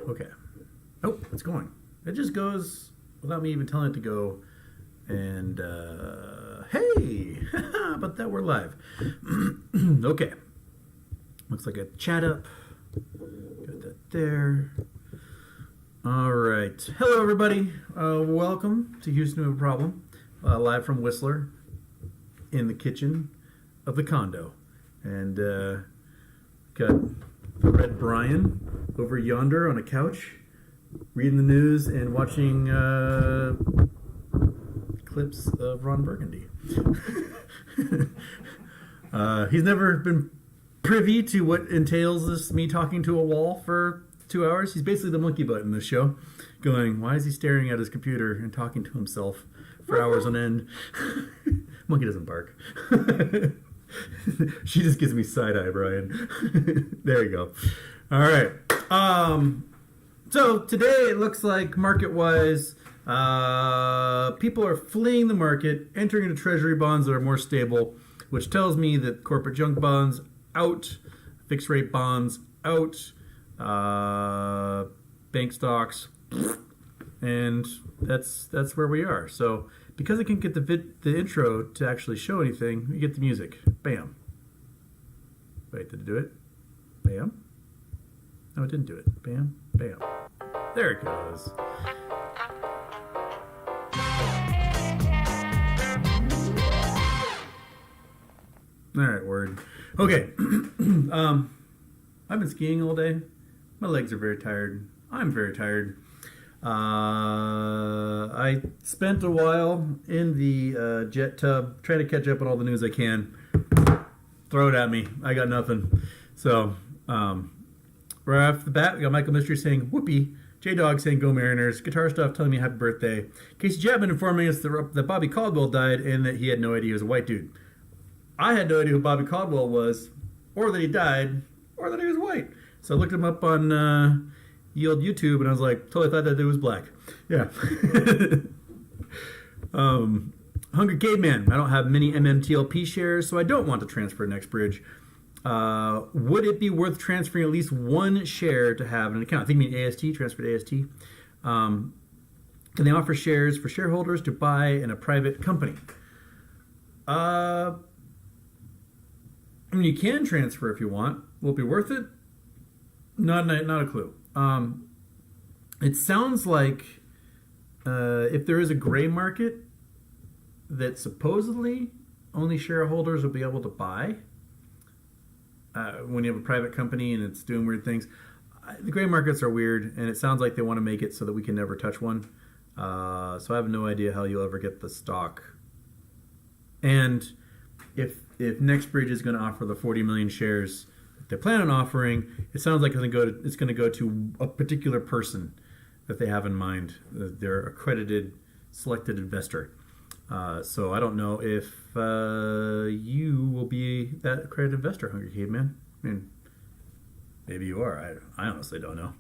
Okay. Oh, it's going. It just goes without me even telling it to go. And, hey! But that we're live. Okay. Looks like a chat up. Got that there. All right. Hello, everybody. Welcome to Houston We Have a Problem. Live from Whistler in the kitchen of the condo. And got the Red Brian over yonder on a couch reading the news and watching clips of Ron Burgundy. He's never been privy to what entails this, me talking to a wall for 2 hours. He's basically the monkey butt in this show, going, why is he staring at his computer and talking to himself for hours on end? Monkey doesn't bark. She just gives me side-eye, Brian. There you go. All right. So today it looks like market-wise, people are fleeing the market, entering into treasury bonds that are more stable, which tells me that corporate junk bonds out, fixed-rate bonds out, bank stocks, and that's where we are. So because I can't get the intro to actually show anything, we get the music. Bam. Wait, did it do it? Bam. No, it didn't do it. Bam. Bam. There it goes. All right, word. Okay. I've been skiing all day. My legs are very tired. I'm very tired. I spent a while in the jet tub trying to catch up on all the news I can. Throw it at me. I got nothing. So, right off the bat, we got Michael Mystery saying, whoopee. J-Dog saying, go Mariners. Guitar Stuff telling me happy birthday. Casey Chapman informing us that Bobby Caldwell died and that he had no idea he was a white dude. I had no idea who Bobby Caldwell was, or that he died, or that he was white. So I looked him up on Yield YouTube, and I was like, totally thought that dude was black. Yeah. Hungry Caveman. I don't have many MMTLP shares, so I don't want to transfer NextBridge. Would it be worth transferring at least one share to have an account? I think you mean AST, transfer to AST. Can they offer shares for shareholders to buy in a private company? I mean, you can transfer if you want. Will it be worth it? Not a clue. It sounds like if there is a gray market that supposedly only shareholders will be able to buy when you have a private company and it's doing weird things. The gray markets are weird, and it sounds like they want to make it so that we can never touch one. So I have no idea how you'll ever get the stock. And if NextBridge is going to offer the 40 million shares they plan on offering, it sounds like it's going to go to a particular person that they have in mind. They're accredited, selected investor. So I don't know if you will be that accredited investor, Hungry Caveman. I mean, maybe you are. I honestly don't know.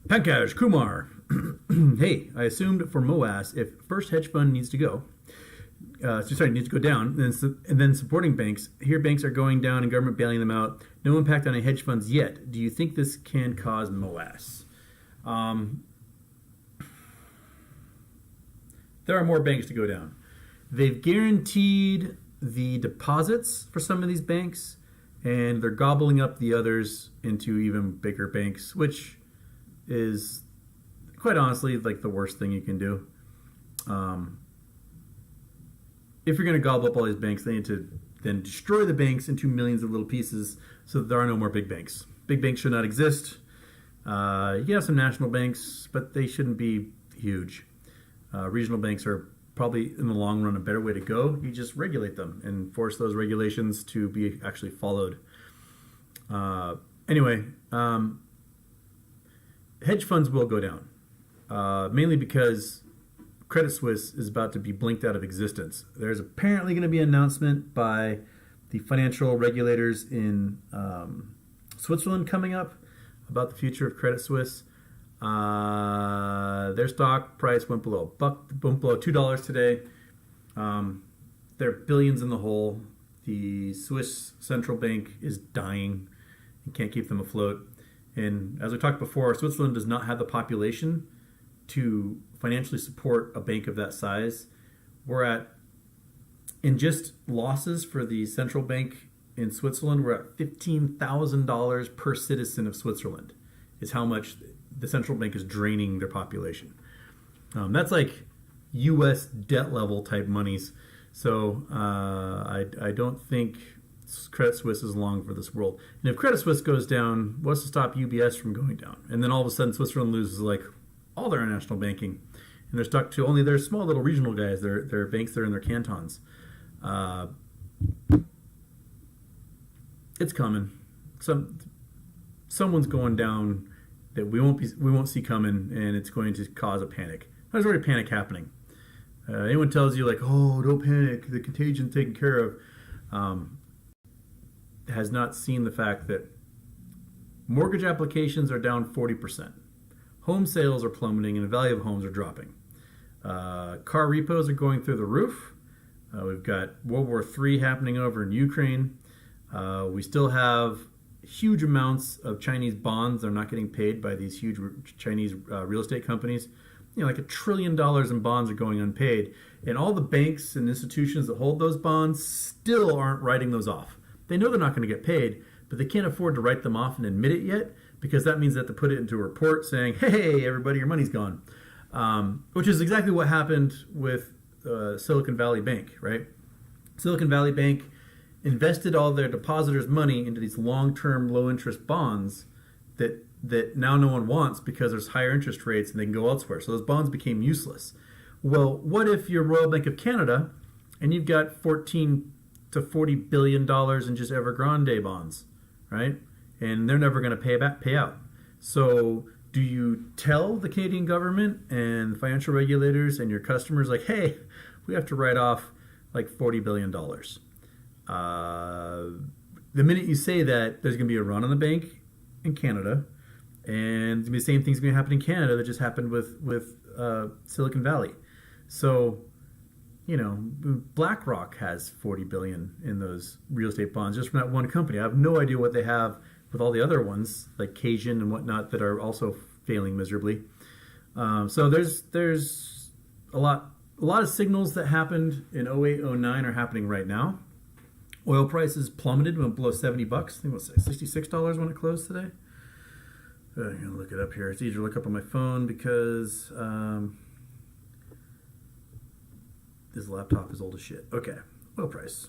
Pankaj Kumar. Hey, I assumed for MOAS, if first hedge fund needs to go, needs to go down, and then supporting banks. Here banks are going down and government bailing them out. No impact on any hedge funds yet. Do you think this can cause MOAS? There are more banks to go down. They've guaranteed the deposits for some of these banks, and they're gobbling up the others into even bigger banks, which is, quite honestly, like the worst thing you can do. If you're going to gobble up all these banks, they need to then destroy the banks into millions of little pieces so that there are no more big banks. Big banks should not exist. You can have some national banks, but they shouldn't be huge. Regional banks are probably, in the long run, a better way to go. You just regulate them and force those regulations to be actually followed. Anyway, hedge funds will go down, mainly because Credit Suisse is about to be blinked out of existence. There's apparently going to be an announcement by the financial regulators in Switzerland coming up about the future of Credit Suisse. Their stock price went below $2 today. They're billions in the hole. The Swiss central bank is dying and can't keep them afloat. And as we talked before, Switzerland does not have the population to financially support a bank of that size. In just losses for the central bank in Switzerland, we're at $15,000 per citizen of Switzerland is how much the central bank is draining their population. That's like U.S. debt level type monies. So I don't think Credit Suisse is long for this world. And if Credit Suisse goes down, what's to stop UBS from going down? And then all of a sudden Switzerland loses like all their international banking. And they're stuck to only their small little regional guys, their banks that are in their cantons. It's coming. Someone's going down that we won't see coming, and it's going to cause a panic. There's already panic happening. Anyone tells you like, oh, don't panic, the contagion's taken care of, has not seen the fact that mortgage applications are down 40%. Home sales are plummeting, and the value of homes are dropping. Car repos are going through the roof. We've got World War III happening over in Ukraine. We still have huge amounts of Chinese bonds that are not getting paid by these huge Chinese real estate companies. Like $1 trillion in bonds are going unpaid. And all the banks and institutions that hold those bonds still aren't writing those off. They know they're not going to get paid, but they can't afford to write them off and admit it yet, because that means they have to put it into a report saying, hey, everybody, your money's gone. Which is exactly what happened with Silicon Valley Bank, right? Silicon Valley Bank invested all their depositors' money into these long-term, low-interest bonds that now no one wants because there's higher interest rates and they can go elsewhere. So those bonds became useless. Well, what if you're Royal Bank of Canada and you've got $14 to $40 billion in just Evergrande bonds, right? And they're never going to pay out. So do you tell the Canadian government and financial regulators and your customers like, hey, we have to write off like $40 billion? The minute you say that, there's going to be a run on the bank in Canada, and the same thing's going to happen in Canada that just happened with Silicon Valley. So, BlackRock has $40 billion in those real estate bonds just from that one company. I have no idea what they have with all the other ones like Cajun and whatnot that are also failing miserably. So there's a lot of signals that happened in 08, 09 are happening right now. Oil prices plummeted, went below $70. I think it was $66 when it closed today. I'm going to look it up here. It's easier to look up on my phone because this laptop is old as shit. Okay, oil price.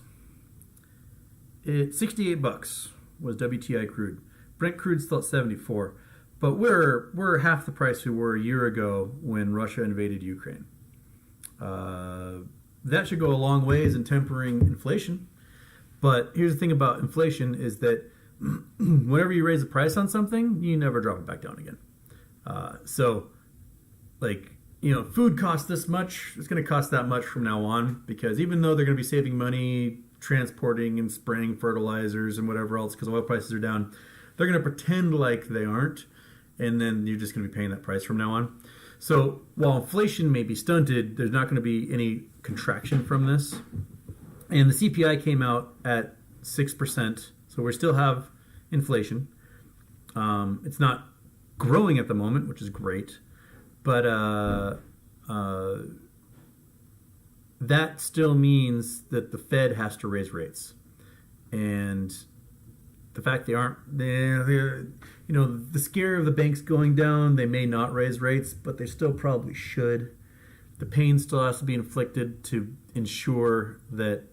It's $68 was WTI crude. Brent crude's still at 74, but we're half the price we were a year ago when Russia invaded Ukraine. That should go a long ways in tempering inflation. But here's the thing about inflation is that whenever you raise the price on something, you never drop it back down again. Food costs this much, it's going to cost that much from now on, because even though they're going to be saving money transporting and spraying fertilizers and whatever else because oil prices are down, they're going to pretend like they aren't, and then you're just going to be paying that price from now on. So while inflation may be stunted, there's not going to be any contraction from this. And the CPI came out at 6%, so we still have inflation. It's not growing at the moment, which is great, but that still means that the Fed has to raise rates. And the fact they aren't, the scare of the banks going down, they may not raise rates, but they still probably should. The pain still has to be inflicted to ensure that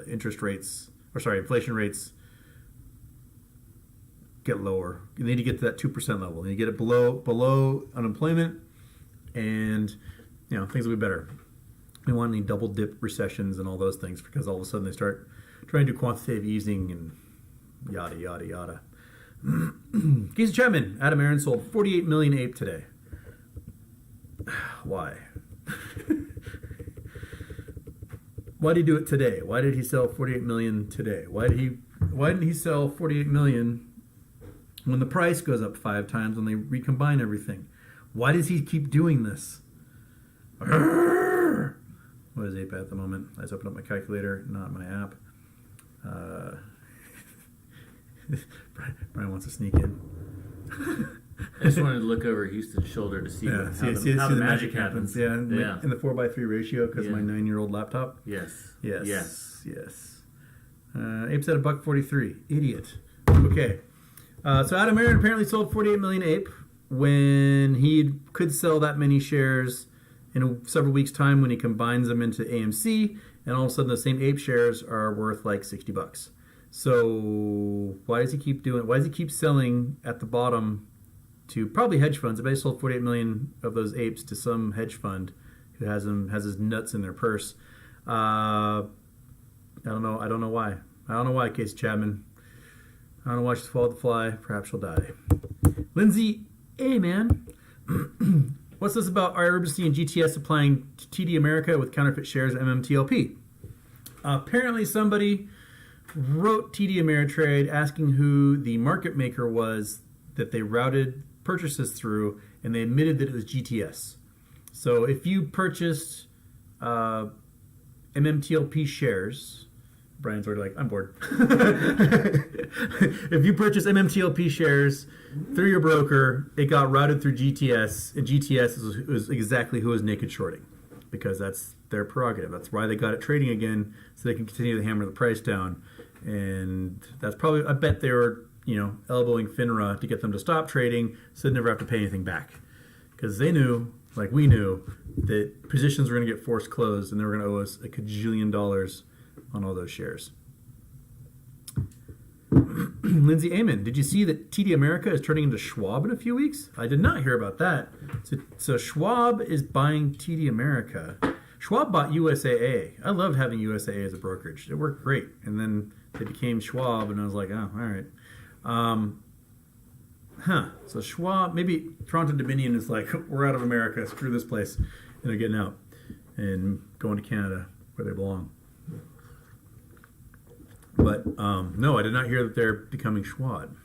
inflation rates get lower. You need to get to that 2% level. You get it below unemployment, and things will be better. We want any double dip recessions and all those things, because all of a sudden they start trying to do quantitative easing and yada yada yada. Keith Chapman, Adam Aaron sold 48 million ape today. Why? Why did he do it today? Why did he sell 48 million today? Why didn't he sell 48 million when the price goes up 5 times when they recombine everything? Why does he keep doing this? What is ape at the moment? I just opened up my calculator, not my app. Brian wants to sneak in. I just wanted to look over Houston's shoulder to see how the magic happens. Yeah, in the 4:3 ratio because my 9-year-old laptop. Yes. Ape's at $1.43. Idiot. Okay. So Adam Aron apparently sold 48 million Ape when he could sell that many shares in several weeks' time when he combines them into AMC, and all of a sudden the same Ape shares are worth like $60. So why does he keep selling at the bottom to probably hedge funds? I bet he sold 48 million of those apes to some hedge fund who has his nuts in their purse. I don't know why. I don't know why, Casey Chapman. I don't know why she swallowed the fly. Perhaps she'll die. Lindsay, hey man. What's this about our urgency and GTS supplying TD America with counterfeit shares of MMTLP? Apparently somebody wrote TD Ameritrade asking who the market maker was that they routed purchases through, and they admitted that it was GTS. So if you purchased MMTLP shares, Brian's already like, I'm bored. If you purchase MMTLP shares through your broker, it got routed through GTS, and GTS is exactly who is naked shorting, because that's their prerogative. That's why they got it trading again, so they can continue to hammer the price down. And that's probably, I bet they were, elbowing FINRA to get them to stop trading so they'd never have to pay anything back. Because they knew, like we knew, that positions were going to get forced closed and they were going to owe us $1 kajillion on all those shares. Lindsay Amon, did you see that TD America is turning into Schwab in a few weeks? I did not hear about that. So Schwab is buying TD America. Schwab bought USAA. I loved having USAA as a brokerage. It worked great. And then they became Schwab, and I was like, oh, all right. So Schwab, maybe Toronto Dominion is like, we're out of America, screw this place, and they're getting out and going to Canada where they belong. But no, I did not hear that they're becoming Schwab.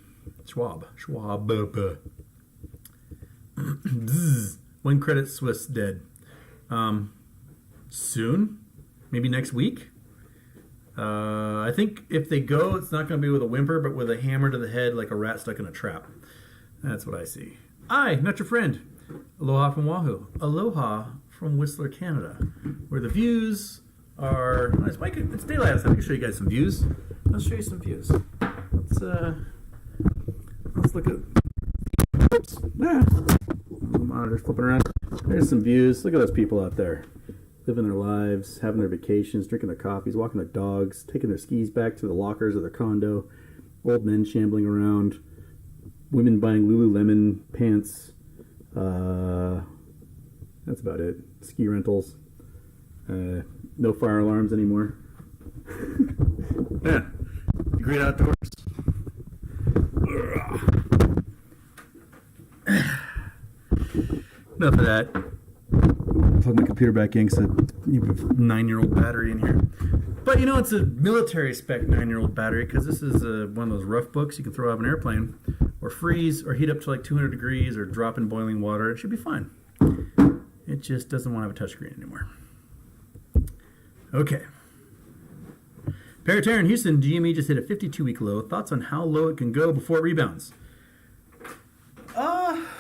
When Credit Suisse dead? Soon, maybe next week. I think if they go, it's not going to be with a whimper, but with a hammer to the head like a rat stuck in a trap. That's what I see. Not your friend. Aloha from Wahoo. Aloha from Whistler, Canada, where the views are... It's daylight outside. I can show you guys some views. I'll show you some views. Let's look at... Oops. The monitor's flipping around. There's some views. Look at those people out there. Living their lives, having their vacations, drinking their coffees, walking their dogs, taking their skis back to the lockers of their condo, old men shambling around, women buying Lululemon pants. That's about it. Ski rentals. No fire alarms anymore. Yeah. Great outdoors. Enough of that. Plug my computer back in because I have a 9-year-old battery in here. But it's a military spec 9-year-old battery because this is one of those rough books you can throw out of an airplane or freeze or heat up to like 200 degrees or drop in boiling water. It should be fine. It just doesn't want to have a touchscreen anymore. Okay. Paratera in Houston, GME just hit a 52-week low. Thoughts on how low it can go before it rebounds?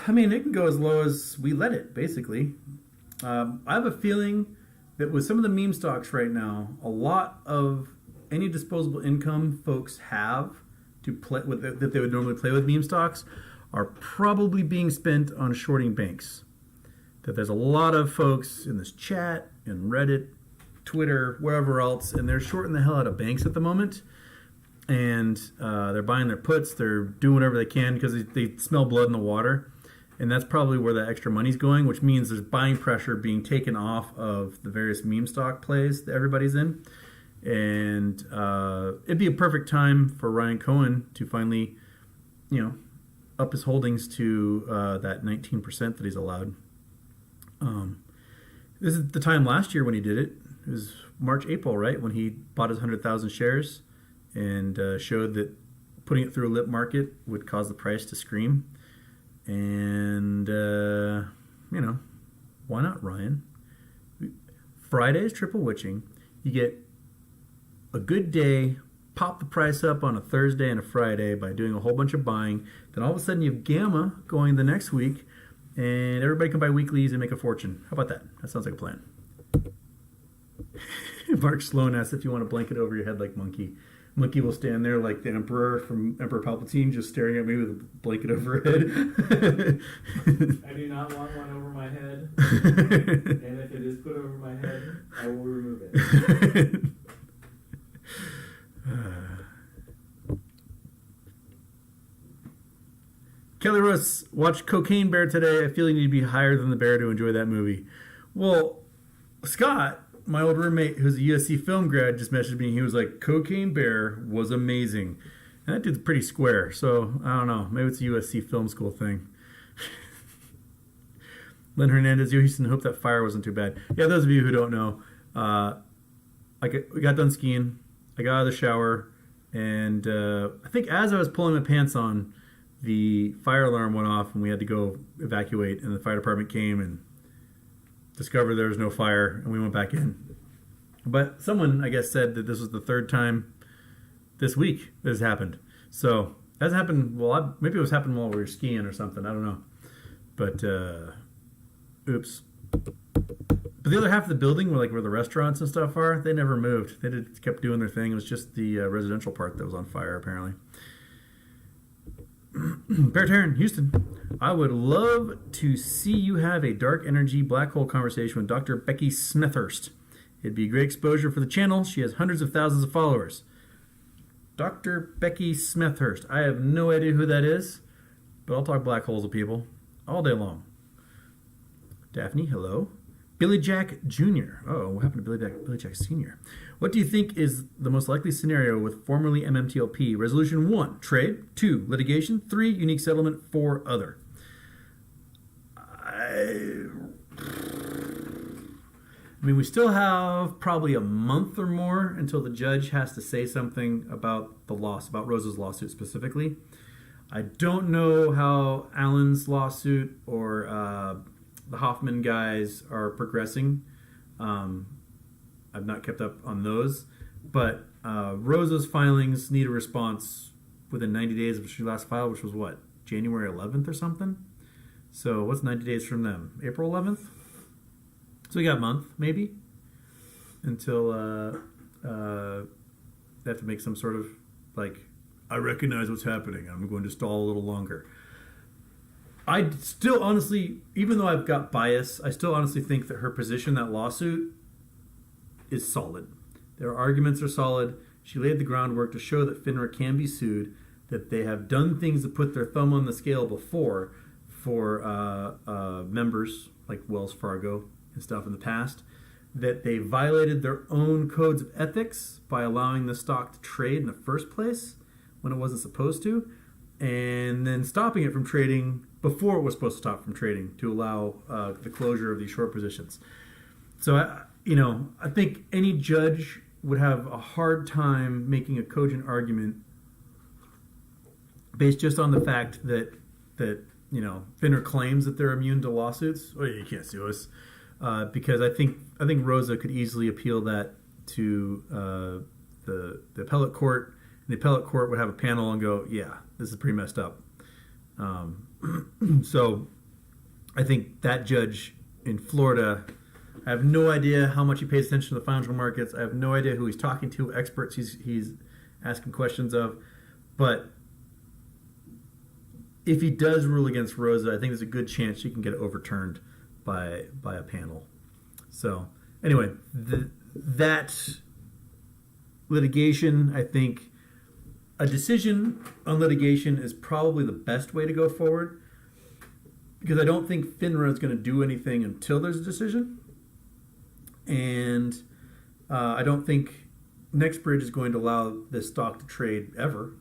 It can go as low as we let it, basically. I have a feeling that with some of the meme stocks right now, a lot of any disposable income folks have to play with that they would normally play with meme stocks are probably being spent on shorting banks. That there's a lot of folks in this chat, in Reddit, Twitter, wherever else, and they're shorting the hell out of banks at the moment. And they're buying their puts. They're doing whatever they can because they smell blood in the water. And that's probably where the extra money's going, which means there's buying pressure being taken off of the various meme stock plays that everybody's in. And it'd be a perfect time for Ryan Cohen to finally, up his holdings to that 19% that he's allowed. This is the time last year when he did it. It was March, April, right? When he bought his 100,000 shares and showed that putting it through a lip market would cause the price to scream. And, why not, Ryan? Friday's triple witching. You get a good day pop the price up on a Thursday and a Friday by doing a whole bunch of buying. Then all of a sudden you have Gamma going the next week, and everybody can buy weeklies and make a fortune. How about that? That sounds like a plan. Mark Sloan asks if you want a blanket over your head like Monkey. Monkey will stand there like the Emperor from Emperor Palpatine, just staring at me with a blanket over her head. I do not want one over my head. And if it is put over my head, I will remove it. Kelly Russ, watched Cocaine Bear today. I feel you need to be higher than the bear to enjoy that movie. Well, Scott, my old roommate, who's a USC film grad, just messaged me. He was like, Cocaine Bear was amazing. And that dude's pretty square. So, I don't know. Maybe it's a USC film school thing. Len Hernandez, Houston, hope that fire wasn't too bad. Yeah, those of you who don't know, we got done skiing. I got out of the shower. And I think as I was pulling my pants on, the fire alarm went off and we had to go evacuate. And the fire department came and discovered there was no fire, and we went back in. But someone, I guess, said that this was the third time this week this happened. So that's happened. Well, maybe it was happening while we were skiing or something. I don't know. But oops. But the other half of the building, where the restaurants and stuff are, they never moved. They kept doing their thing. It was just the residential part that was on fire, apparently. Bear Taryn, Houston, I would love to see you have a dark energy black hole conversation with Dr. Becky Smethurst. It'd be great exposure for the channel. She has hundreds of thousands of followers. Dr. Becky Smethurst. I have no idea who that is, but I'll talk black holes with people all day long. Daphne, hello. Billy Jack Jr. Oh, what happened to Billy Jack Sr.? What do you think is the most likely scenario with formerly MMTLP? Resolution 1, trade. 2, litigation. 3, unique settlement. 4, other. I mean, we still have probably a month or more until the judge has to say something about the loss, about Rosa's lawsuit specifically. I don't know how Allen's lawsuit or the Hoffman guys are progressing. I've not kept up on those, but Rosa's filings need a response within 90 days of she last filed, which was what, January 11th or something? So what's 90 days from them? April 11th? So we got a month, maybe, until they have to make some sort of, I recognize what's happening. I'm going to stall a little longer. I still honestly, even though I've got bias, I still honestly think that her position, that lawsuit, is solid. Their arguments are solid. She laid the groundwork to show that FINRA can be sued, that they have done things to put their thumb on the scale before for members like Wells Fargo and stuff in the past, that they violated their own codes of ethics by allowing the stock to trade in the first place when it wasn't supposed to, and then stopping it from trading before it was supposed to stop from trading to allow the closure of these short positions. So, I think any judge would have a hard time making a cogent argument based just on the fact that FINRA claims that they're immune to lawsuits. Oh, you can't sue us. Because I think Rosa could easily appeal that to the appellate court, and the appellate court would have a panel and go, yeah, this is pretty messed up. So I think that judge in Florida, I have no idea how much he pays attention to the financial markets. I have no idea who he's talking to, experts he's asking questions of. But if he does rule against Rosa, I think there's a good chance she can get overturned by a panel. So anyway, that litigation, I think a decision on litigation is probably the best way to go forward, because I don't think FINRA is going to do anything until there's a decision, and I don't think NextBridge is going to allow this stock to trade ever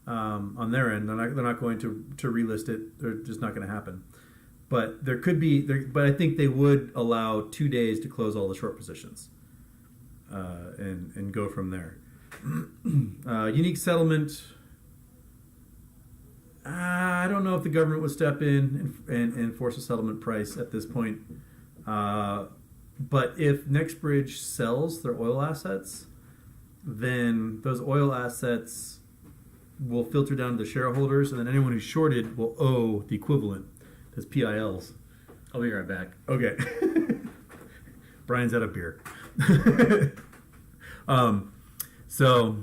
on their end. They're not going to relist it. They're just not going to happen. But there could be, but I think they would allow 2 days to close all the short positions and go from there. Unique settlement. I don't know if the government would step in and force a settlement price at this point. But if NextBridge sells their oil assets, then those oil assets will filter down to the shareholders, and then anyone who's shorted will owe the equivalent. Those PILs. I'll be right back. Okay. Brian's out of beer. So,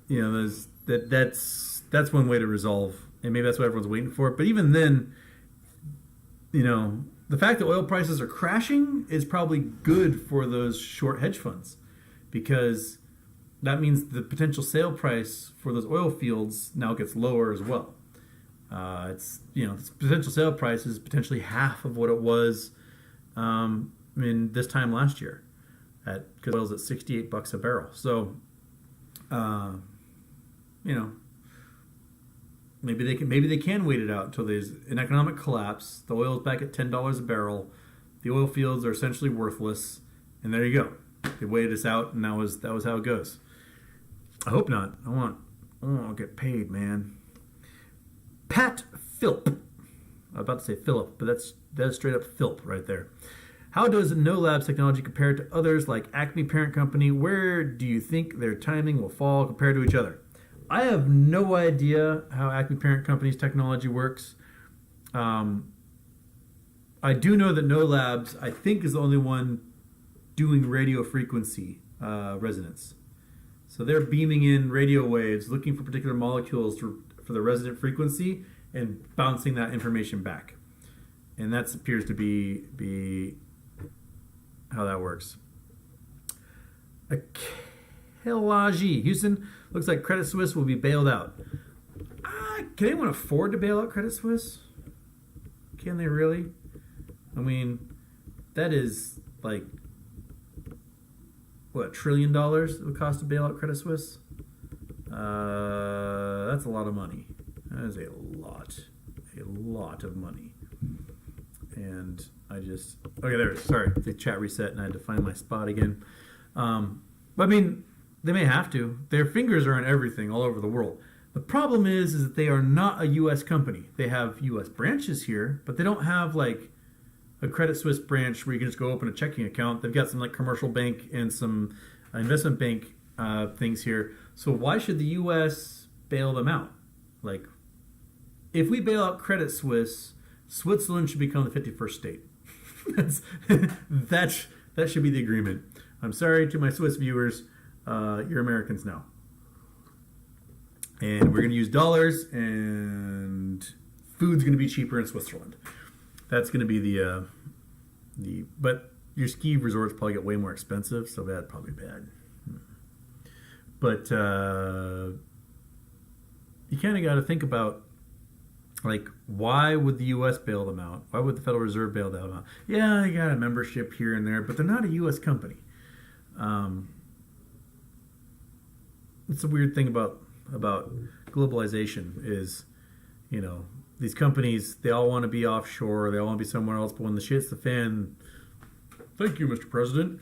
you know, that's one way to resolve, and maybe that's what everyone's waiting for. But even then, you know, the fact that oil prices are crashing is probably good for those short hedge funds, because that means the potential sale price for those oil fields now gets lower as well. It's, you know, this potential sale price is potentially half of what it was in this time last year, because oil's at $68 a barrel. So, you know, maybe they can wait it out until there's an economic collapse. The oil's back at $10 a barrel. The oil fields are essentially worthless, and there you go. They waited us out, and that was how it goes. I hope not. I want to get paid, man. Pat Philp. I was about to say Philip, but that's straight up Philp right there. How does No Labs technology compare to others like Acme Parent Company? Where do you think their timing will fall compared to each other? I have no idea how Acme Parent Company's technology works. I do know that No Labs, I think, is the only one doing radio frequency resonance. So they're beaming in radio waves, looking for particular molecules for the resonant frequency and bouncing that information back. And that appears to be how that works. Akelaji, Houston, looks like Credit Suisse will be bailed out. Can anyone afford to bail out Credit Suisse? Can they really? I mean, that is like, what, $1 trillion it would cost to bail out Credit Suisse? That's a lot of money. That is a lot of money. And I just, okay, there it is. Sorry, the chat reset and I had to find my spot again. But I mean, they may have to. Their fingers are on everything all over the world. The problem is that they are not a U.S. company. They have U.S. branches here, but they don't have like a Credit Suisse branch where you can just go open a checking account. They've got some like commercial bank and some investment bank things here. So why should the U.S. bail them out? Like, if we bail out Credit Suisse, Switzerland should become the 51st state. That should be the agreement. I'm sorry to my Swiss viewers. You're Americans now. And we're going to use dollars, and food's going to be cheaper in Switzerland. That's going to be but your ski resorts probably get way more expensive, so that's probably bad. But you kind of got to think about, like, why would the U.S. bail them out? Why would the Federal Reserve bail them out? Yeah, they got a membership here and there, but they're not a U.S. company. It's a weird thing about globalization is, you know, these companies, they all want to be offshore, they all want to be somewhere else, but when the shit's the fan, thank you, Mr. President.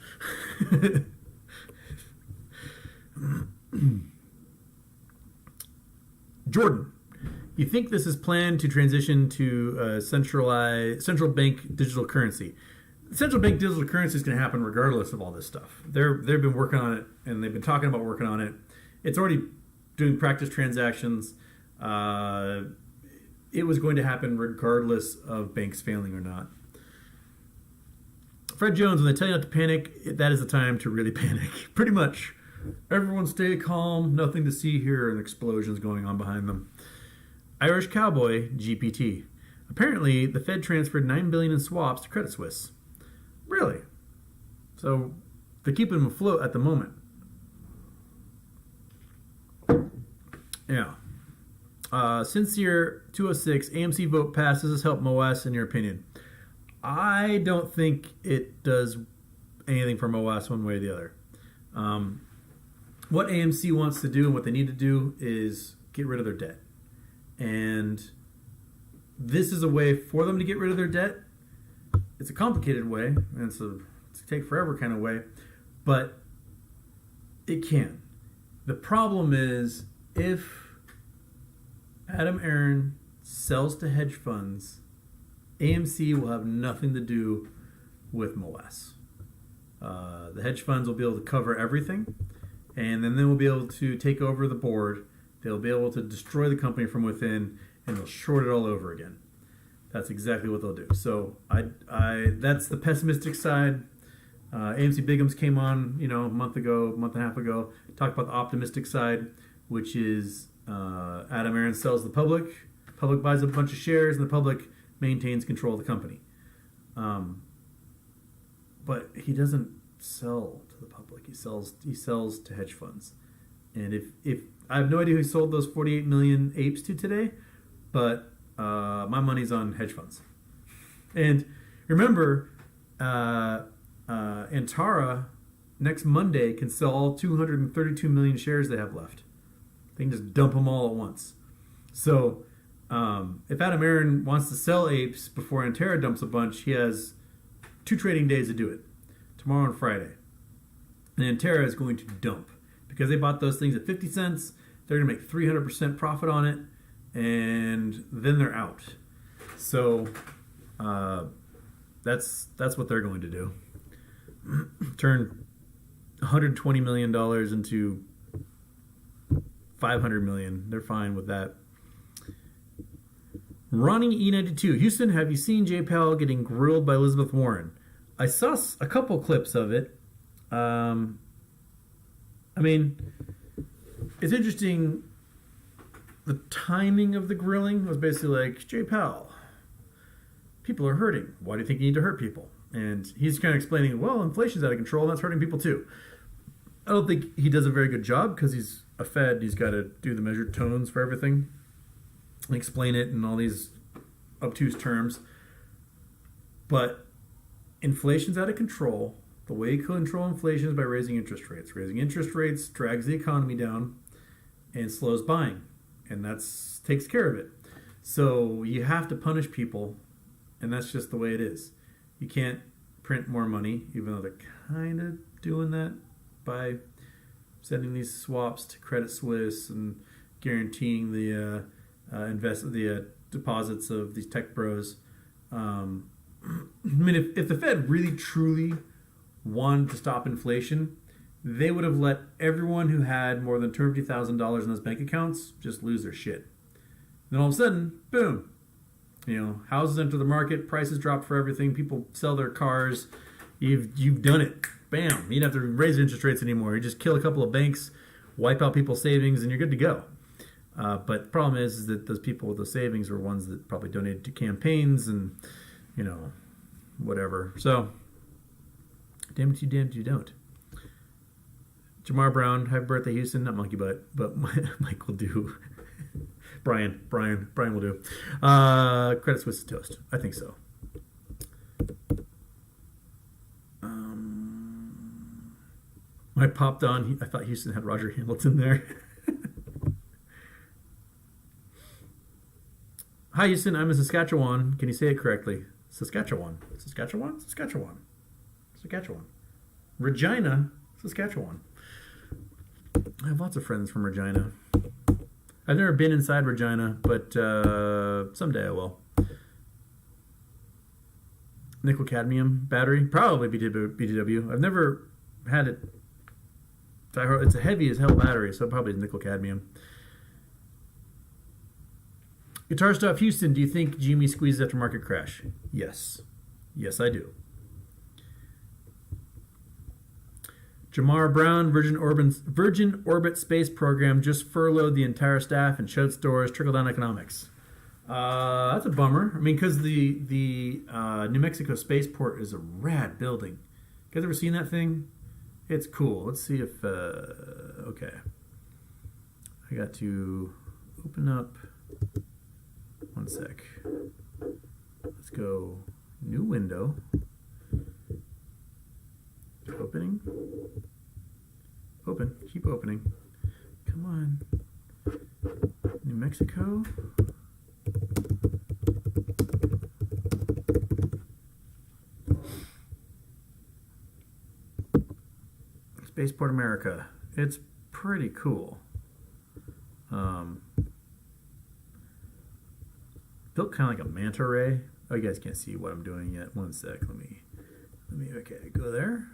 Jordan, you think this is planned to transition to central bank digital currency? Central bank digital currency is going to happen regardless of all this stuff. They've been working on it, and they've been talking about working on it. It's already doing practice transactions. It was going to happen regardless of banks failing or not. Fred Jones, when they tell you not to panic, that is the time to really panic. Pretty much. Everyone stay calm, nothing to see here, and explosions going on behind them. Irish Cowboy, GPT. Apparently, the Fed transferred $9 billion in swaps to Credit Suisse. Really? So, they're keeping them afloat at the moment. Yeah. Sincere 206, AMC Vote Passes has helped MOAS in your opinion. I don't think it does anything for MOAS one way or the other. What AMC wants to do and what they need to do is get rid of their debt. And this is a way for them to get rid of their debt. It's a complicated way, and it's a take forever kind of way, but it can. The problem is if Adam Aron sells to hedge funds, AMC will have nothing to do with MOAS. The hedge funds will be able to cover everything, and then they will be able to take over the board. They'll be able to destroy the company from within, and they'll short it all over again. That's exactly what they'll do. So that's the pessimistic side. AMC Bigums came on, a month and a half ago, talked about the optimistic side, which is Adam Aron sells the public buys a bunch of shares, and the public maintains control of the company. But he doesn't sell to the public. He sells to hedge funds. And if I have no idea who he sold those 48 million apes to today, but my money's on hedge funds. And remember, Antara next Monday can sell all 232 million shares they have left. They can just dump them all at once. So if Adam Aron wants to sell apes before Antara dumps a bunch, he has 2 trading days to do it, tomorrow and Friday. And Antara is going to dump. Because they bought those things at 50 cents, they're going to make 300% profit on it, and then they're out. So that's what they're going to do. Turn $120 million into $500 million. They're fine with that. Ronnie E92. Houston, have you seen Jay Powell getting grilled by Elizabeth Warren? I saw a couple clips of it. It's interesting. The timing of the grilling was basically like, Jay Powell, people are hurting. Why do you think you need to hurt people? And he's kind of explaining, well, inflation's out of control, and that's hurting people too. I don't think he does a very good job because he's a Fed. He's got to do the measured tones for everything and explain it in all these obtuse terms. But inflation's out of control. The way you control inflation is by raising interest rates. Raising interest rates drags the economy down and slows buying. And that takes care of it. So you have to punish people, and that's just the way it is. You can't print more money, even though they're kind of doing that by sending these swaps to Credit Suisse and guaranteeing the deposits of these tech bros. If the Fed really truly wanted to stop inflation, they would have let everyone who had more than $250,000 in those bank accounts just lose their shit. Then all of a sudden, boom, houses enter the market, prices drop for everything, people sell their cars. You've done it. Bam. You don't have to raise interest rates anymore. You just kill a couple of banks, wipe out people's savings, and you're good to go. But the problem is that those people with those savings were ones that probably donated to campaigns and, whatever. So, damned you don't. Jamar Brown, happy birthday, Houston. Not Monkey Butt, but Mike will do. Brian will do. Credit Suisse toast. I think so. When I popped on, I thought Houston had Roger Hamilton there. Hi, Houston. I'm in Saskatchewan. Can you say it correctly? Saskatchewan. Regina, Saskatchewan. I have lots of friends from Regina. I've never been inside Regina, but someday I will. Nickel cadmium battery, probably BTW. I've never had it. It's a heavy as hell battery, so probably nickel cadmium. Guitar Stuff Houston, do you think GME squeezes after market crash? Yes. Yes, I do. Jamar Brown, Virgin Orbit Space Program just furloughed the entire staff and shut stores, trickle-down economics. That's a bummer. Because the New Mexico Spaceport is a rad building. You guys ever seen that thing? It's cool. Let's see if... okay. I got to open up... One sec. Let's go new window. Opening. Open. Keep opening. Come on. New Mexico. Spaceport America. It's pretty cool. Built kind of like a manta ray. Oh, you guys can't see what I'm doing yet. One sec. Let me. Okay, go there.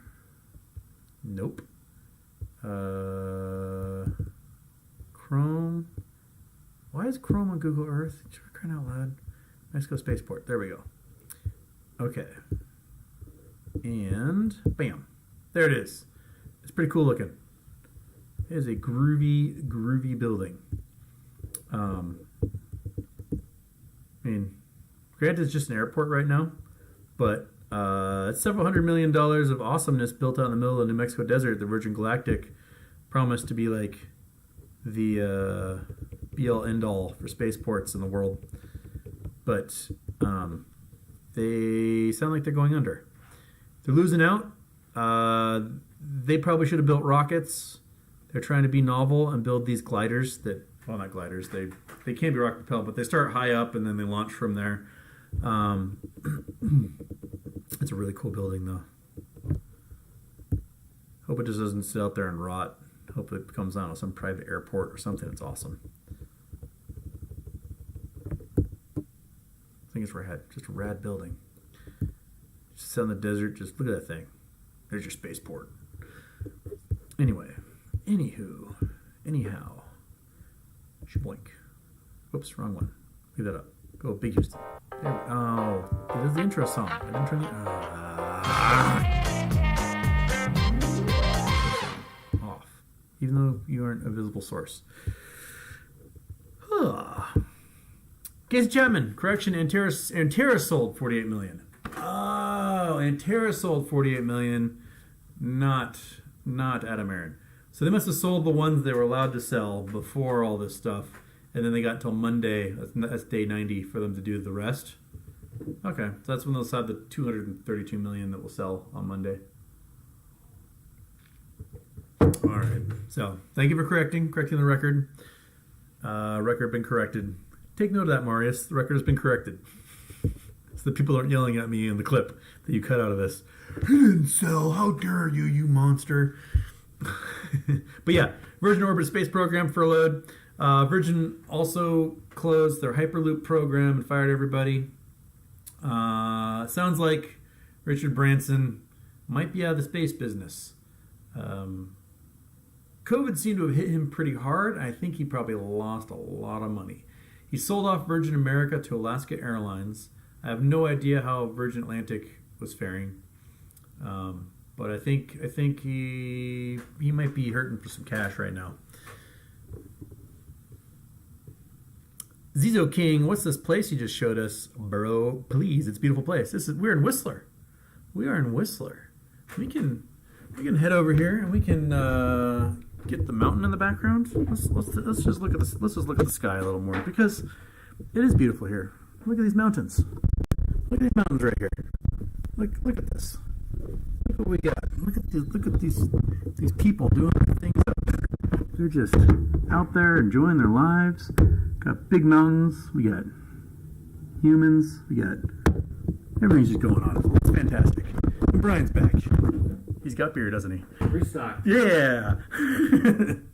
Nope. Chrome. Why is Chrome on Google Earth? Crying out loud. Mexico Spaceport. There we go. Okay. And bam. There it is. It's pretty cool looking. It is a groovy building. I mean, granted, it's just an airport right now, but it's several $100 million of awesomeness built out in the middle of the New Mexico desert. The Virgin Galactic promised to be like the be-all, end-all for spaceports in the world. But they sound like they're going under. They're losing out. They probably should have built rockets. They're trying to be novel and build these gliders that, well, not gliders. They can't be rocket propelled, but they start high up and then they launch from there. It's a really cool building, though. Hope it just doesn't sit out there and rot. Hope it becomes, I don't know, some private airport or something. It's awesome. I think it's rad. Just a rad building. Just sit in the desert. Just look at that thing. There's your spaceport. Anyway. Anyhow. Shaboink. Whoops, wrong one. Leave that up. Go Big Houston. There we go. Oh, that is the intro song. I didn't turn the... off. Even though you aren't a visible source. Casey Chapman. Correction, Antera sold $48 million. Oh, Antera sold $48 million. Not Adam Aaron. So they must have sold the ones they were allowed to sell before all this stuff. And then they got until Monday. That's day 90 for them to do the rest. Okay, so that's when they'll have the $232 million that will sell on Monday. All right. So thank you for correcting the record. Record been corrected. Take note of that, Marius. The record has been corrected. So the people aren't yelling at me in the clip that you cut out of this. He didn't sell. How dare you, you monster. But yeah, Virgin Orbit Space Program furloughed. Virgin also closed their Hyperloop program and fired everybody. Sounds like Richard Branson might be out of the space business. COVID seemed to have hit him pretty hard. I think he probably lost a lot of money. He sold off Virgin America to Alaska Airlines. I have no idea how Virgin Atlantic was faring. But I think he might be hurting for some cash right now. Zizo King, what's this place you just showed us? Bro, please, it's a beautiful place. We're in Whistler. We are in Whistler. We can head over here and we can get the mountain in the background. Let's just look at this. Let's just look at the sky a little more because it is beautiful here. Look at these mountains. Look at these mountains right here. Look at this. Look what we got. Look at these people doing their things out there. They're just out there enjoying their lives. Got big mountains. We got humans. We got everything's just going on. It's fantastic. And Brian's back. He's got beer, doesn't he? Restock. Yeah. Getting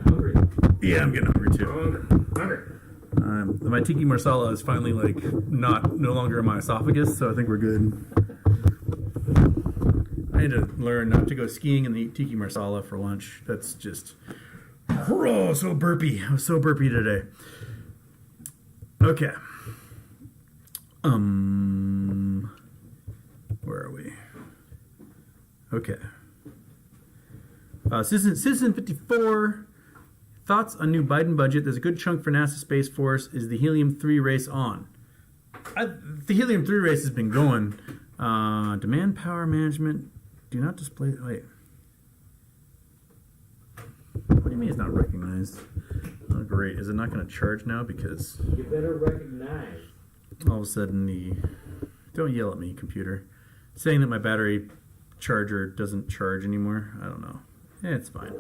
hungry. Yeah, I'm getting hungry too. Hungry. My tiki marsala is finally no longer in my esophagus, so I think we're good. I need to learn not to go skiing and eat tiki marsala for lunch. That's just so burpy. I was so burpy today. Okay. Where are we? Okay. Citizen 54. Thoughts on new Biden budget? There's a good chunk for NASA Space Force. Is the Helium-3 race on? The Helium-3 race has been going. Demand power management. Do not display... Wait. What do you mean it's not recognized? Oh, great. Is it not going to charge now? Because... You better recognize. All of a sudden Don't yell at me, computer. Saying that my battery charger doesn't charge anymore. I don't know. It's fine.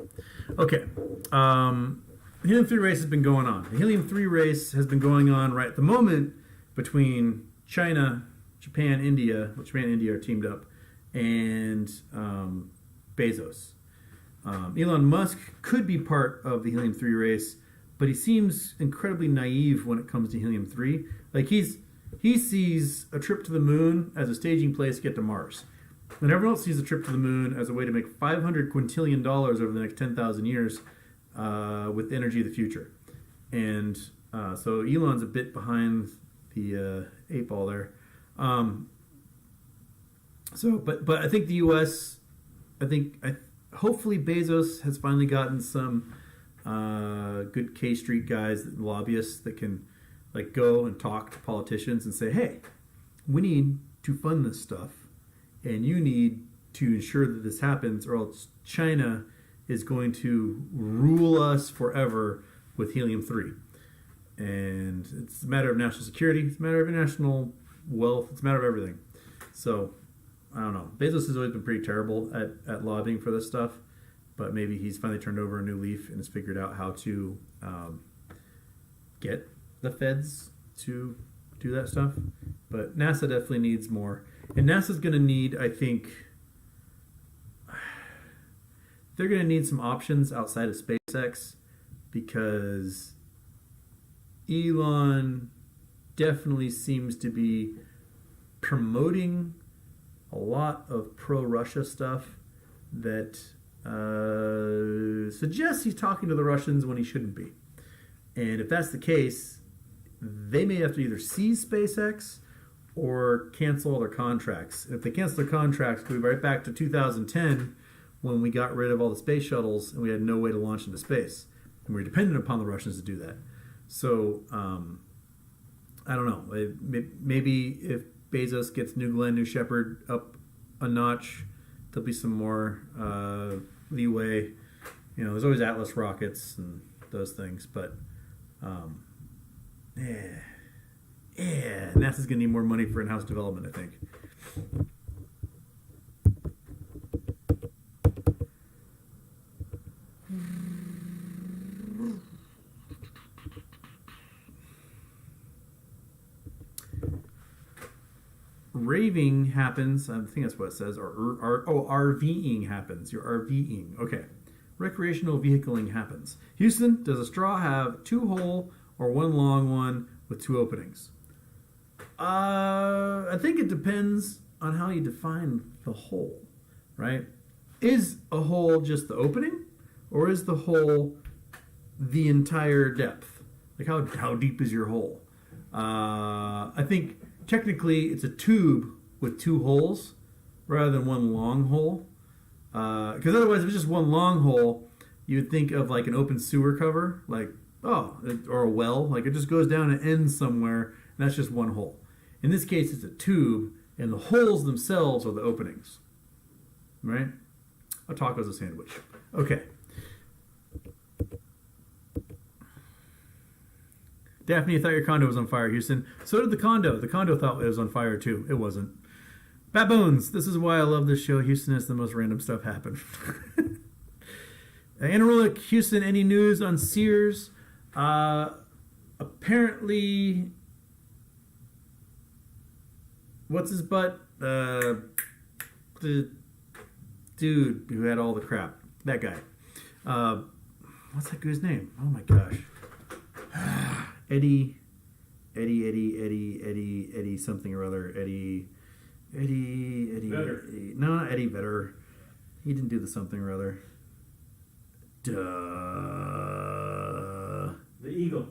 Okay. The Helium-3 race has been going on. The Helium-3 race has been going on right at the moment between China, Japan, India. Well, Japan and India are teamed up. And Bezos. Elon Musk could be part of the Helium-3 race, but he seems incredibly naive when it comes to Helium-3. Like he sees a trip to the moon as a staging place to get to Mars. And everyone else sees the trip to the moon as a way to make $500 quintillion over the next 10,000 years with energy of the future. And so Elon's a bit behind the 8 ball there. But I think the U.S. Hopefully Bezos has finally gotten some good K Street guys, lobbyists that can like go and talk to politicians and say, hey, we need to fund this stuff, and you need to ensure that this happens, or else China is going to rule us forever with helium-3. And it's a matter of national security. It's a matter of national wealth. It's a matter of everything. So, I don't know. Bezos has always been pretty terrible at lobbying for this stuff, but maybe he's finally turned over a new leaf and has figured out how to get the feds to do that stuff. But NASA definitely needs more. And NASA's going to need, I think, they're going to need some options outside of SpaceX, because Elon definitely seems to be promoting a lot of pro-Russia stuff that suggests he's talking to the Russians when he shouldn't be. And if that's the case, they may have to either seize SpaceX or cancel all their contracts. And if they cancel their contracts, we'll be right back to 2010 when we got rid of all the space shuttles and we had no way to launch into space. And we were dependent upon the Russians to do that. So, I don't know. Maybe if Bezos gets New Glenn, New Shepard up a notch, there'll be some more leeway. You know, there's always Atlas rockets and those things, but NASA's going to need more money for in-house development, I think. Raving happens. I think that's what it says. RVing happens. You're RVing. Okay. Recreational vehicling happens. Houston, does a straw have 2 hole or 1 long one with 2 openings? I think it depends on how you define the hole, right? Is a hole just the opening, or is the hole the entire depth? Like how deep is your hole? I think technically it's a tube with 2 holes rather than 1 long hole. Because otherwise, if it's just 1 long hole, you would think of like an open sewer cover, like, or a well. Like it just goes down and ends somewhere, and that's just 1 hole. In this case, it's a tube, and the holes themselves are the openings. Right? A taco's a sandwich. Okay. Daphne thought your condo was on fire, Houston. So did the condo. The condo thought it was on fire, too. It wasn't. Baboons. This is why I love this show. Houston has the most random stuff happen. Anna Rolick, Houston, any news on Sears? Apparently, what's his butt? The dude who had all the crap. That guy. What's that guy's name? Oh my gosh. Eddie something or other. Eddie. No, not Eddie Vedder. He didn't do the something or other. Duh. The Eagle.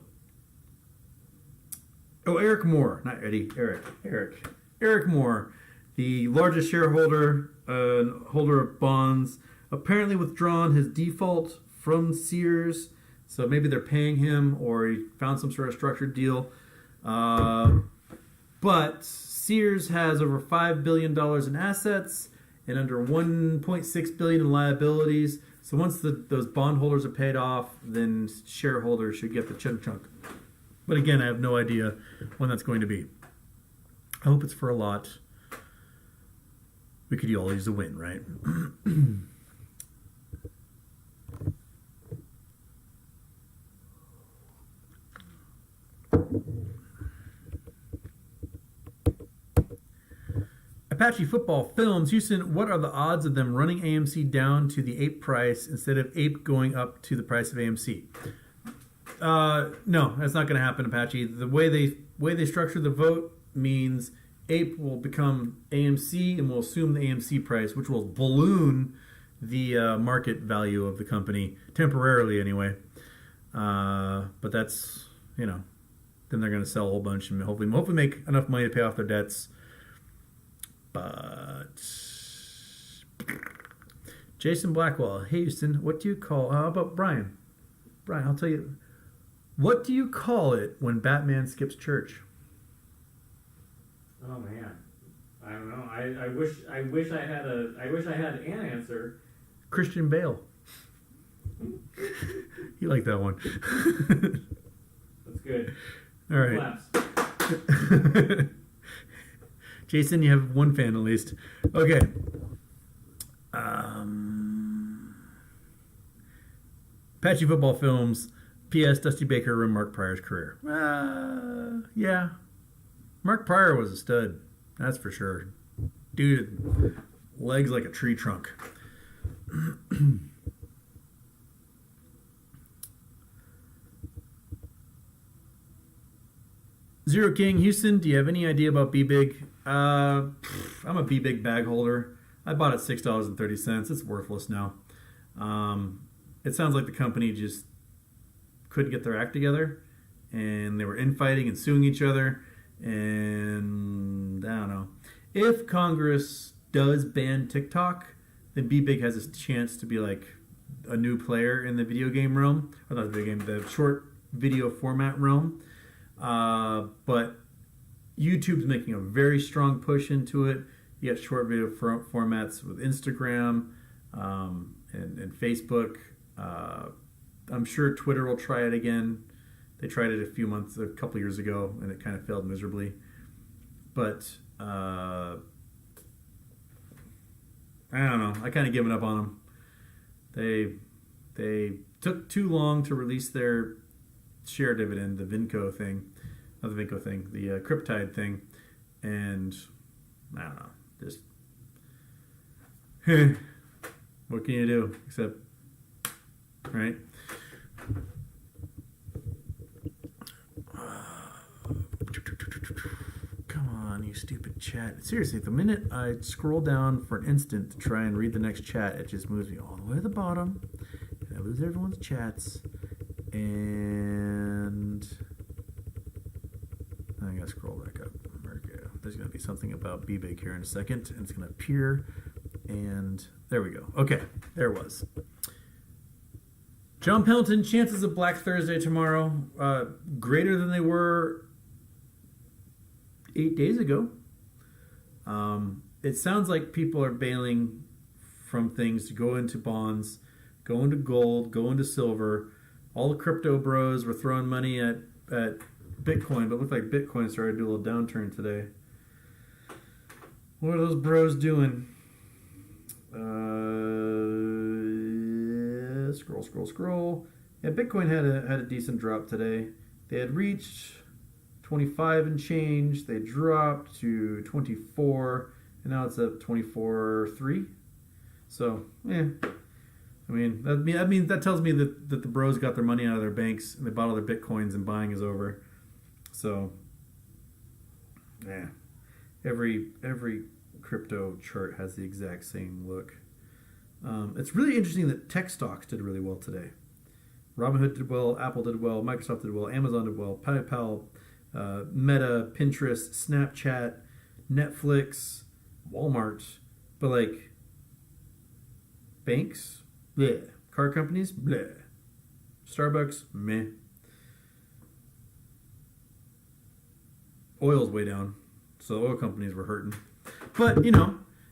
Oh, Eric Moore. Not Eddie. Eric Moore, the largest shareholder, holder of bonds, apparently withdrawn his default from Sears. So maybe they're paying him, or he found some sort of structured deal. But Sears has over $5 billion in assets and under $1.6 billion in liabilities. So once those bondholders are paid off, then shareholders should get the chunk. But again, I have no idea when that's going to be. I hope it's for a lot. We could all use a win, right? Apache Football Films, Houston, what are the odds of them running AMC down to the ape price instead of ape going up to the price of AMC? No, that's not going to happen, Apache. The way they structure the vote means Ape will become AMC and will assume the AMC price, which will balloon the market value of the company temporarily anyway. But that's, then they're going to sell a whole bunch and hopefully make enough money to pay off their debts. But Jason Blackwell, hey Houston, what do you call? How about Brian? Brian, I'll tell you. What do you call it when Batman skips church? Oh man, I don't know. I wish I had an answer. Christian Bale. You like that one? That's good. All right. Jason, you have one fan at least. Okay. Apache football films. P.S. Dusty Baker ruined Mark Pryor's career. Yeah. Mark Pryor was a stud. That's for sure. Dude, legs like a tree trunk. Zero King, Houston, do you have any idea about B-Big? I'm a B-Big bag holder. I bought it $6.30. It's worthless now. It sounds like the company just couldn't get their act together, and they were infighting and suing each other, and I don't know. If Congress does ban TikTok, then B-Big has a chance to be like a new player in the video game realm, or not the video game, the short video format realm. But YouTube's making a very strong push into it. You got short video formats with Instagram and Facebook. I'm sure Twitter will try it again. They tried it a couple years ago, and it kind of failed miserably. But I don't know. I kind of given up on them. They took too long to release their share dividend, the Vinco thing, not the Vinco thing, the Cryptide thing, and I don't know. Just what can you do except right? Come on, you stupid chat. Seriously, the minute I scroll down for an instant to try and read the next chat, it just moves me all the way to the bottom, and I lose everyone's chats, and I gotta scroll back up. There's gonna be something about B-Big here in a second, and it's gonna appear, and there we go. Okay, there it was. John Pendleton, chances of Black Thursday tomorrow, greater than they were 8 days ago. It sounds like people are bailing from things to go into bonds, go into gold, go into silver. All the crypto bros were throwing money at Bitcoin, but it looked like Bitcoin started to do a little downturn today. What are those bros doing? Scroll. Yeah, Bitcoin had a decent drop today. They had reached 25 and change. They dropped to 24, and now it's at 24.3. So, yeah. I mean, that tells me that the bros got their money out of their banks and they bought all their Bitcoins and buying is over. So, yeah. Every crypto chart has the exact same look. It's really interesting that tech stocks did really well today. Robinhood did well, Apple did well, Microsoft did well, Amazon did well, PayPal, Meta, Pinterest, Snapchat, Netflix, Walmart. But like banks, bleh. Car companies, bleh. Starbucks, meh. Oil's way down, so oil companies were hurting. But,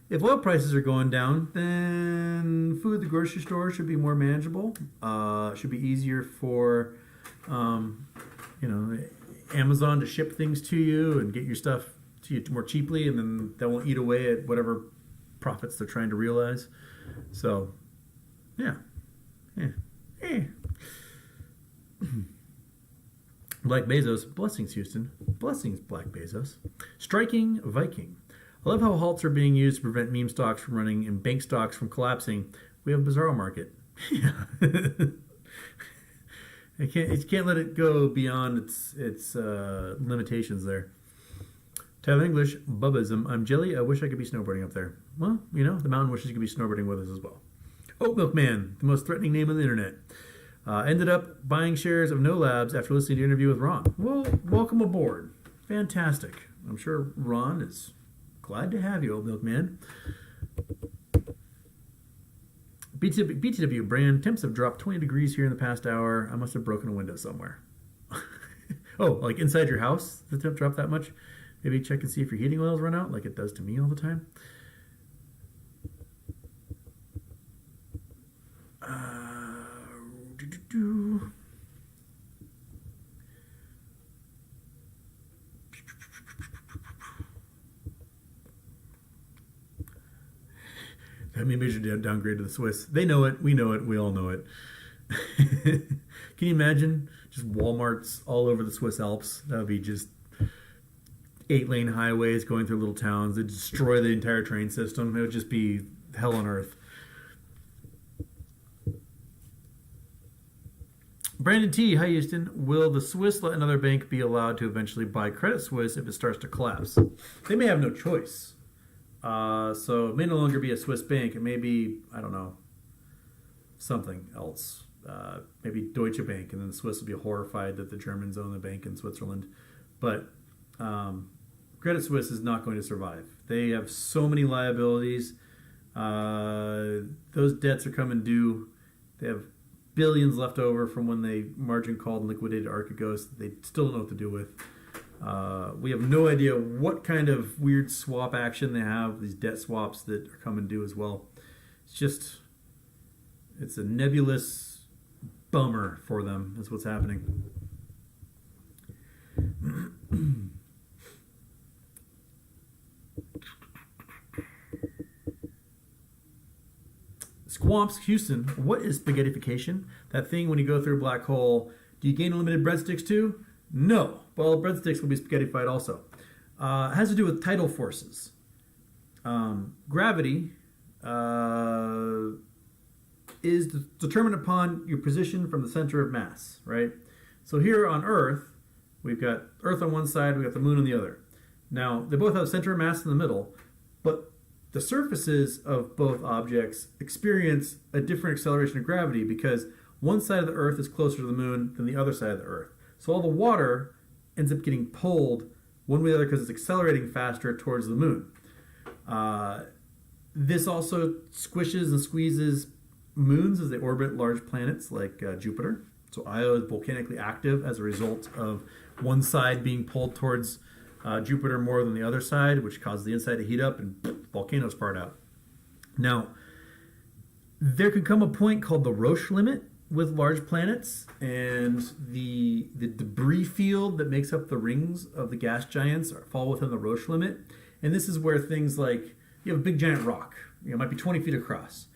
if oil prices are going down, then food at the grocery store should be more manageable. Should be easier for, Amazon to ship things to you and get your stuff to you more cheaply, and then that won't eat away at whatever profits they're trying to realize. So, yeah. Black Bezos, blessings Houston, blessings Black Bezos. Striking Viking. I love how halts are being used to prevent meme stocks from running and bank stocks from collapsing. We have a bizarro market. Yeah. It can't let it go beyond its limitations there. Tyler English, Bubbism. I'm jelly. I wish I could be snowboarding up there. Well, the mountain wishes you could be snowboarding with us as well. Oat Milk Man, the most threatening name on the internet. Ended up buying shares of No Labs after listening to your interview with Ron. Well, welcome aboard. Fantastic. I'm sure Ron is glad to have you, Oat Milk Man. BTW brand temps have dropped 20 degrees here in the past hour. I must have broken a window somewhere. Oh, like inside your house, the temp dropped that much? Maybe check and see if your heating oil's run out, like it does to me all the time. That may major downgrade to the Swiss. They know it. We know it. We all know it. Can you imagine just Walmarts all over the Swiss Alps? That would be just 8-lane highways going through little towns. They'd destroy the entire train system. It would just be hell on earth. Brandon T. Hi, Houston. Will the Swiss let another bank be allowed to eventually buy Credit Suisse if it starts to collapse? They may have no choice. So it may no longer be a Swiss bank. It may be, I don't know, something else. Maybe Deutsche Bank, and then the Swiss will be horrified that the Germans own the bank in Switzerland. But Credit Suisse is not going to survive. They have so many liabilities. Those debts are coming due. They have billions left over from when they margin called and liquidated Archegos that they still don't know what to do with. We have no idea what kind of weird swap action they have, these debt swaps that are coming due as well. It's a nebulous bummer for them. That's what's happening. Squamps, Houston, what is spaghettification? That thing when you go through a black hole, do you gain unlimited breadsticks too? No. Well, breadsticks will be spaghettified also. It has to do with tidal forces. Gravity is determined upon your position from the center of mass, right? So here on Earth, we've got Earth on one side, we've got the moon on the other. Now, they both have center of mass in the middle, but the surfaces of both objects experience a different acceleration of gravity because one side of the Earth is closer to the moon than the other side of the Earth. So all the water ends up getting pulled one way or the other because it's accelerating faster towards the moon. This also squishes and squeezes moons as they orbit large planets like Jupiter. So Io is volcanically active as a result of one side being pulled towards Jupiter more than the other side, which causes the inside to heat up and volcanoes part out. Now, there could come a point called the Roche limit with large planets, and the debris field that makes up the rings of the gas giants fall within the Roche limit. And this is where things like, you have a big giant rock, it might be 20 feet across,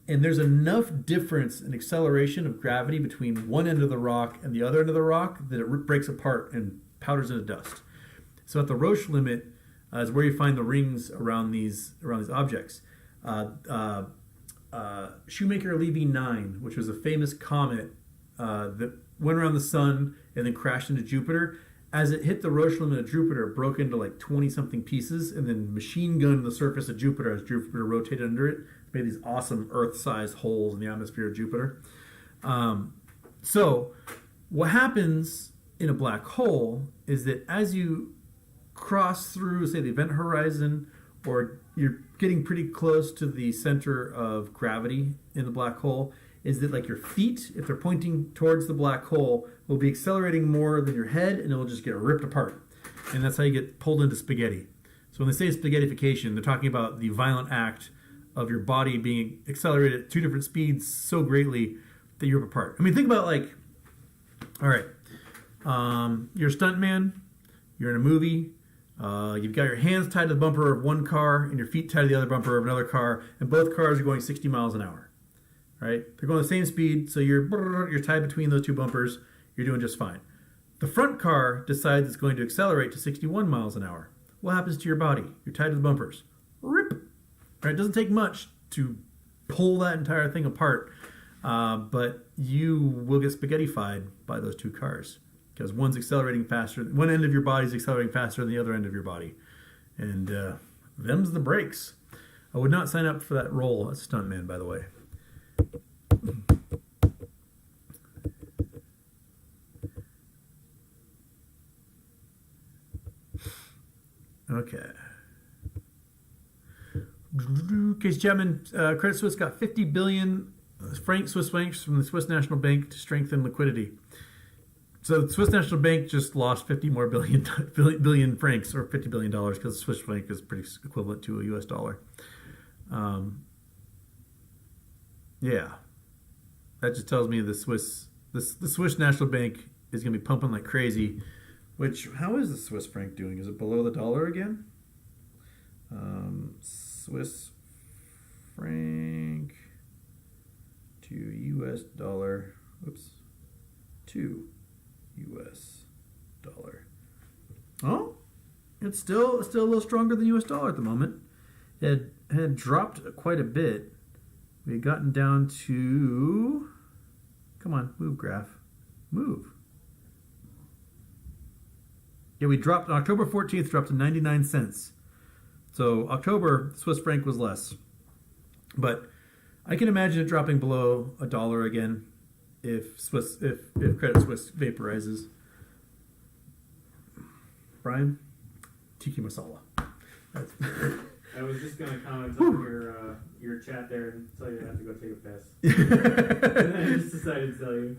and there's enough difference in acceleration of gravity between one end of the rock and the other end of the rock that it breaks apart and powders into dust. So at the Roche limit is where you find the rings around these objects. Shoemaker Levy 9, which was a famous comet that went around the sun and then crashed into Jupiter. As it hit the Roche limit of Jupiter, it broke into like 20-something pieces and then machine gunned the surface of Jupiter as Jupiter rotated under it. Made these awesome Earth-sized holes in the atmosphere of Jupiter. So what happens in a black hole is that as you cross through, say, the event horizon, or you're getting pretty close to the center of gravity in the black hole, is that like your feet, if they're pointing towards the black hole, will be accelerating more than your head, and it will just get ripped apart. And that's how you get pulled into spaghetti. So when they say spaghettification, they're talking about the violent act of your body being accelerated at two different speeds so greatly that you rip apart. I mean, think about like, all right, you're a stuntman, you're in a movie, you've got your hands tied to the bumper of one car and your feet tied to the other bumper of another car, and both cars are going 60 miles an hour, right? They're going the same speed, so you're tied between those two bumpers. You're doing just fine. The front car decides it's going to accelerate to 61 miles an hour. What happens to your body? You're tied to the bumpers. Rip! Right? It doesn't take much to pull that entire thing apart, but you will get spaghettified by those two cars because one's accelerating faster. One end of your body is accelerating faster than the other end of your body. And them's the breaks. I would not sign up for that role as stuntman, by the way. Okay. Case Chapman, Credit Suisse got 50 billion Swiss francs from the Swiss National Bank to strengthen liquidity. So the Swiss National Bank just lost 50 more billion francs, or $50 billion, because the Swiss franc is pretty equivalent to a US dollar. Yeah. That just tells me the Swiss National Bank is going to be pumping like crazy. Which, how is the Swiss franc doing? Is it below the dollar again? Swiss franc to US dollar. Oops. To US dollar. Oh, it's still a little stronger than US dollar at the moment. It had dropped quite a bit. We had gotten down to, come on, move graph. Move. Yeah, we dropped on October 14th, dropped to 99 cents. So October, Swiss franc was less. But I can imagine it dropping below a dollar again if Credit Suisse vaporizes. Brian, tiki masala. I was just going to comment on your chat there and tell you I have to go take a piss. And then I just decided to tell you.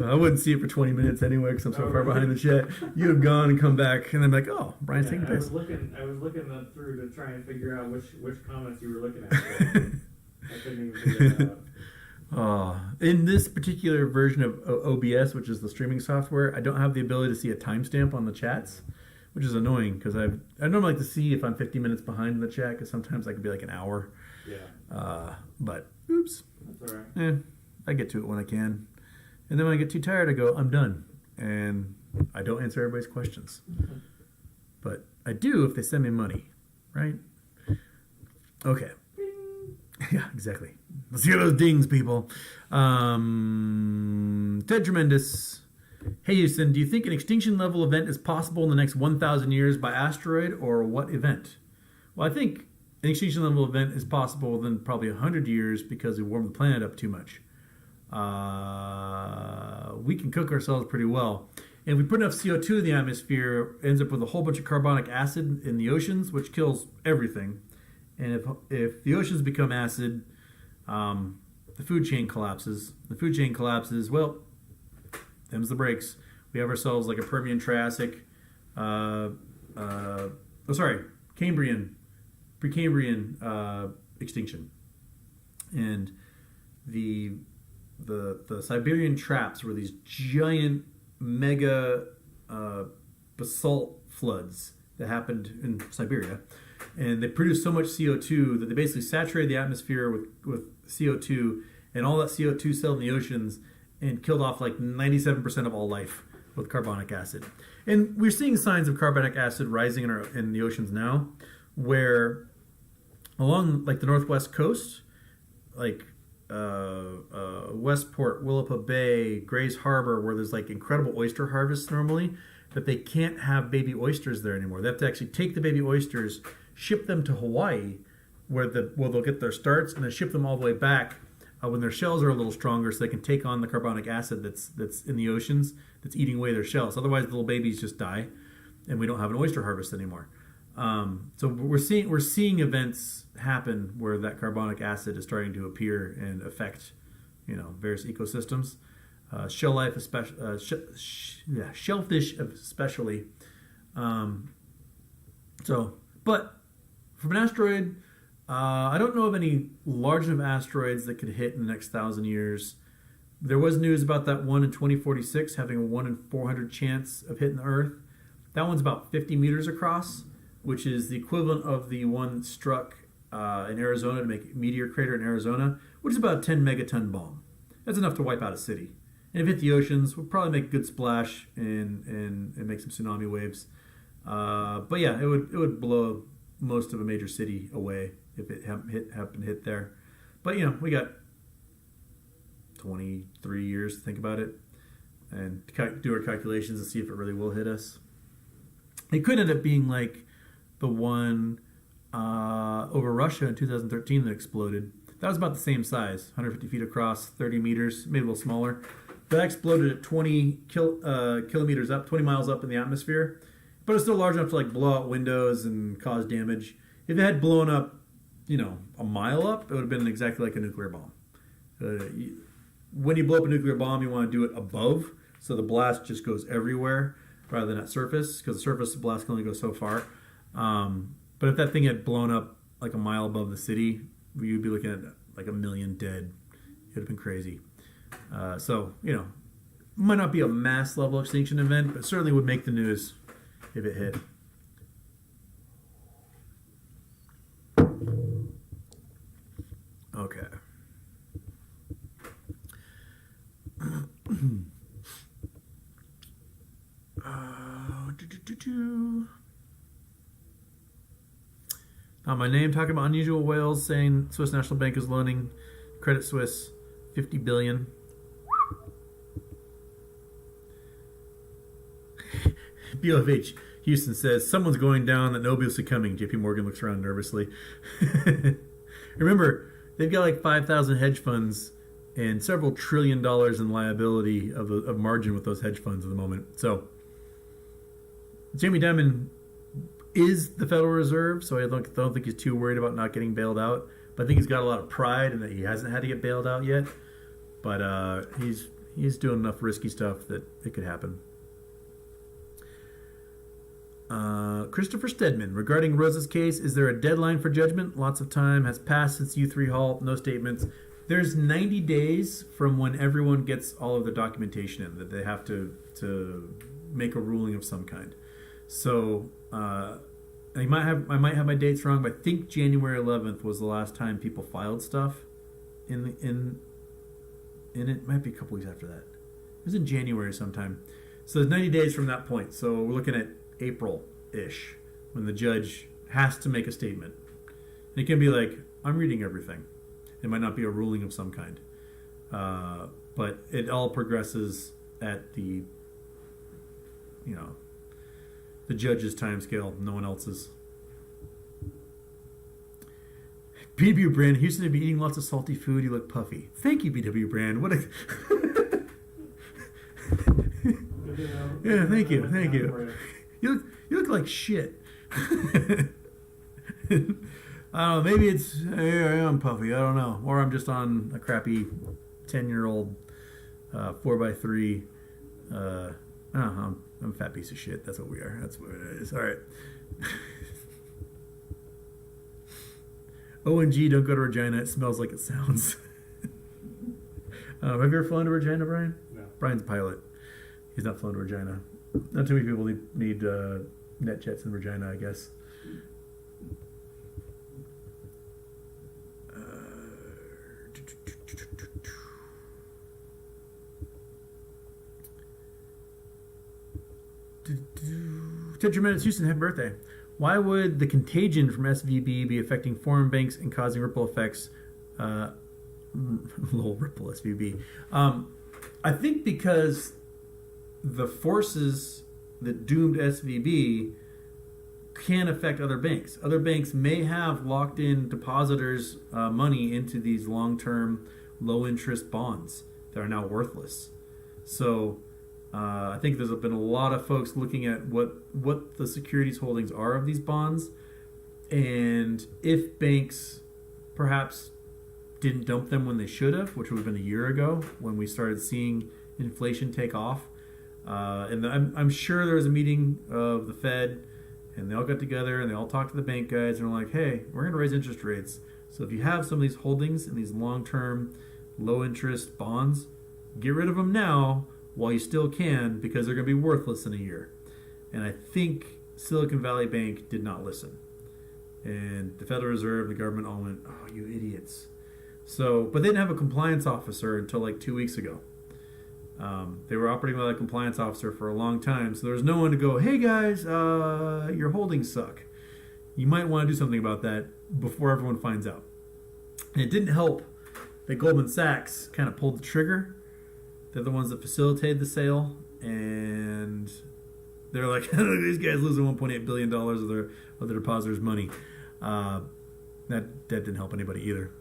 I wouldn't see it for 20 minutes anyway because I'm so far behind the chat. You have gone and come back, and I'm like, oh, Brian's taking a piss. I was looking that through to try and figure out which comments you were looking at. I couldn't even figure it out. In this particular version of OBS, which is the streaming software, I don't have the ability to see a timestamp on the chats, which is annoying because I normally like to see if I'm 50 minutes behind in the chat because sometimes I can be like an hour. Yeah. But oops. That's all right. I get to it when I can. And then when I get too tired, I go, I'm done. And I don't answer everybody's questions. Mm-hmm. But I do if they send me money, right? Okay. Ding. Yeah, exactly. Let's hear those dings, people. Ted Tremendous. Hey, Houston, do you think an extinction level event is possible in the next 1,000 years by asteroid, or what event? Well, I think an extinction level event is possible within probably 100 years because we warmed the planet up too much. We can cook ourselves pretty well. And if we put enough CO2 in the atmosphere, it ends up with a whole bunch of carbonic acid in the oceans, which kills everything. And if the oceans become acid, the food chain collapses. The food chain collapses, well, them's the breaks. We have ourselves like a Permian Triassic, Cambrian, Precambrian extinction. And the Siberian traps were these giant mega basalt floods that happened in Siberia, and they produced so much CO2 that they basically saturated the atmosphere with CO2, and all that CO2 settled in the oceans and killed off like 97% of all life with carbonic acid. And we're seeing signs of carbonic acid rising in the oceans now, where along like the northwest coast, like Westport, Willapa Bay, Grays Harbor, where there's like incredible oyster harvests normally, that they can't have baby oysters there anymore. They have to actually take the baby oysters, ship them to Hawaii, where they'll get their starts, and then ship them all the way back when their shells are a little stronger, so they can take on the carbonic acid that's in the oceans that's eating away their shells. Otherwise, the little babies just die, and we don't have an oyster harvest anymore. So we're seeing events happen where that carbonic acid is starting to appear and affect, various ecosystems, shell life, especially, shellfish especially. But from an asteroid, I don't know of any large enough asteroids that could hit in the next 1,000 years. There was news about that one in 2046 having a 1 in 400 chance of hitting the Earth. That one's about 50 meters across, which is the equivalent of the one that struck in Arizona, to make a meteor crater in Arizona, which is about a 10 megaton bomb. That's enough to wipe out a city. And if it hit the oceans, we'll probably make a good splash and make some tsunami waves. But yeah, it would blow most of a major city away if it happened to hit there. But we got 23 years to think about it. and do our calculations to see if it really will hit us. It could end up being like the one over Russia in 2013 that exploded. That was about the same size, 150 feet across, 30 meters, maybe a little smaller. That exploded at 20 kilometers up, 20 miles up in the atmosphere. But it's still large enough to like blow out windows and cause damage. If it had blown up, a mile up, it would have been exactly like a nuclear bomb. When you blow up a nuclear bomb, you want to do it above, so the blast just goes everywhere rather than at surface, because the surface blast can only go so far. But if that thing had blown up like a mile above the city, you'd be looking at like 1 million dead. It would have been crazy. Might not be a mass level extinction event, but certainly would make the news if it hit. Okay. My name talking about unusual whales, saying Swiss National Bank is loaning Credit Suisse $50 billion. BLFH Houston says someone's going down that nobody's coming. JP Morgan looks around nervously. Remember, they've got like 5,000 hedge funds and several $1 trillion in liability of margin with those hedge funds at the moment. So Jamie Dimon is the Federal Reserve, so I don't think he's too worried about not getting bailed out. But I think he's got a lot of pride in that he hasn't had to get bailed out yet. But he's doing enough risky stuff that it could happen. Christopher Stedman, regarding Rosa's case, is there a deadline for judgment? Lots of time has passed since U3 halt, no statements. There's 90 days from when everyone gets all of the documentation in that they have to make a ruling of some kind. So I might have my dates wrong, but I think January 11th was the last time people filed stuff. In it might be a couple weeks after that. It was in January sometime. So there's 90 days from that point. So we're looking at April-ish when the judge has to make a statement. And it can be like, I'm reading everything. It might not be a ruling of some kind. But it all progresses at the judge's time scale, no one else's. BW Brand, Houston to be eating lots of salty food. You look puffy. Thank you, BW Brand. What a yeah, thank you. You look like shit. I don't know. Maybe it's I am puffy. I don't know, or I'm just on a crappy 10-year-old 4x3. I don't know. I'm a fat piece of shit. That's what we are. That's what it is. All right. ONG, don't go to Regina. It smells like it sounds. Have you ever flown to Regina, Brian? No. Brian's a pilot. He's not flown to Regina. Not too many people need net jets in Regina, I guess. Tremendous Houston, happy birthday. Why would the contagion from SVB be affecting foreign banks and causing ripple effects? Little ripple SVB. I think because the forces that doomed SVB can affect other banks. Other banks may have locked in depositors' money into these long-term, low-interest bonds that are now worthless. So I think there's been a lot of folks looking at what the securities holdings are of these bonds, and if banks perhaps didn't dump them when they should have, which would have been a year ago when we started seeing inflation take off. And I'm sure there was a meeting of the Fed, and they all got together and they all talked to the bank guys and were like, hey, we're going to raise interest rates. So if you have some of these holdings in these long-term, low-interest bonds, get rid of them now while you still can, because they're going to be worthless in a year. And I think Silicon Valley Bank did not listen. And the Federal Reserve, the government all went, oh, you idiots. So, but they didn't have a compliance officer until like 2 weeks ago. They were operating without a compliance officer for a long time. So there was no one to go, hey guys, your holdings suck. You might want to do something about that before everyone finds out. And it didn't help that Goldman Sachs kind of pulled the trigger They're the ones that facilitated the sale, and they're like, these guys losing $1.8 billion of their depositors' money. That didn't help anybody either.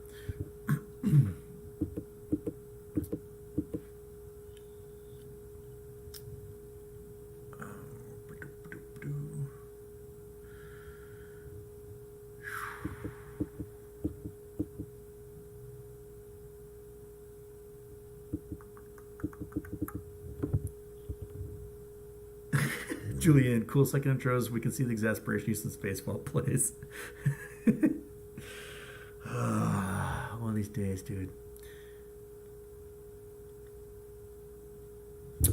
Julian, cool second intros. We can see the exasperation Houston Spaceball plays. One of these days, dude.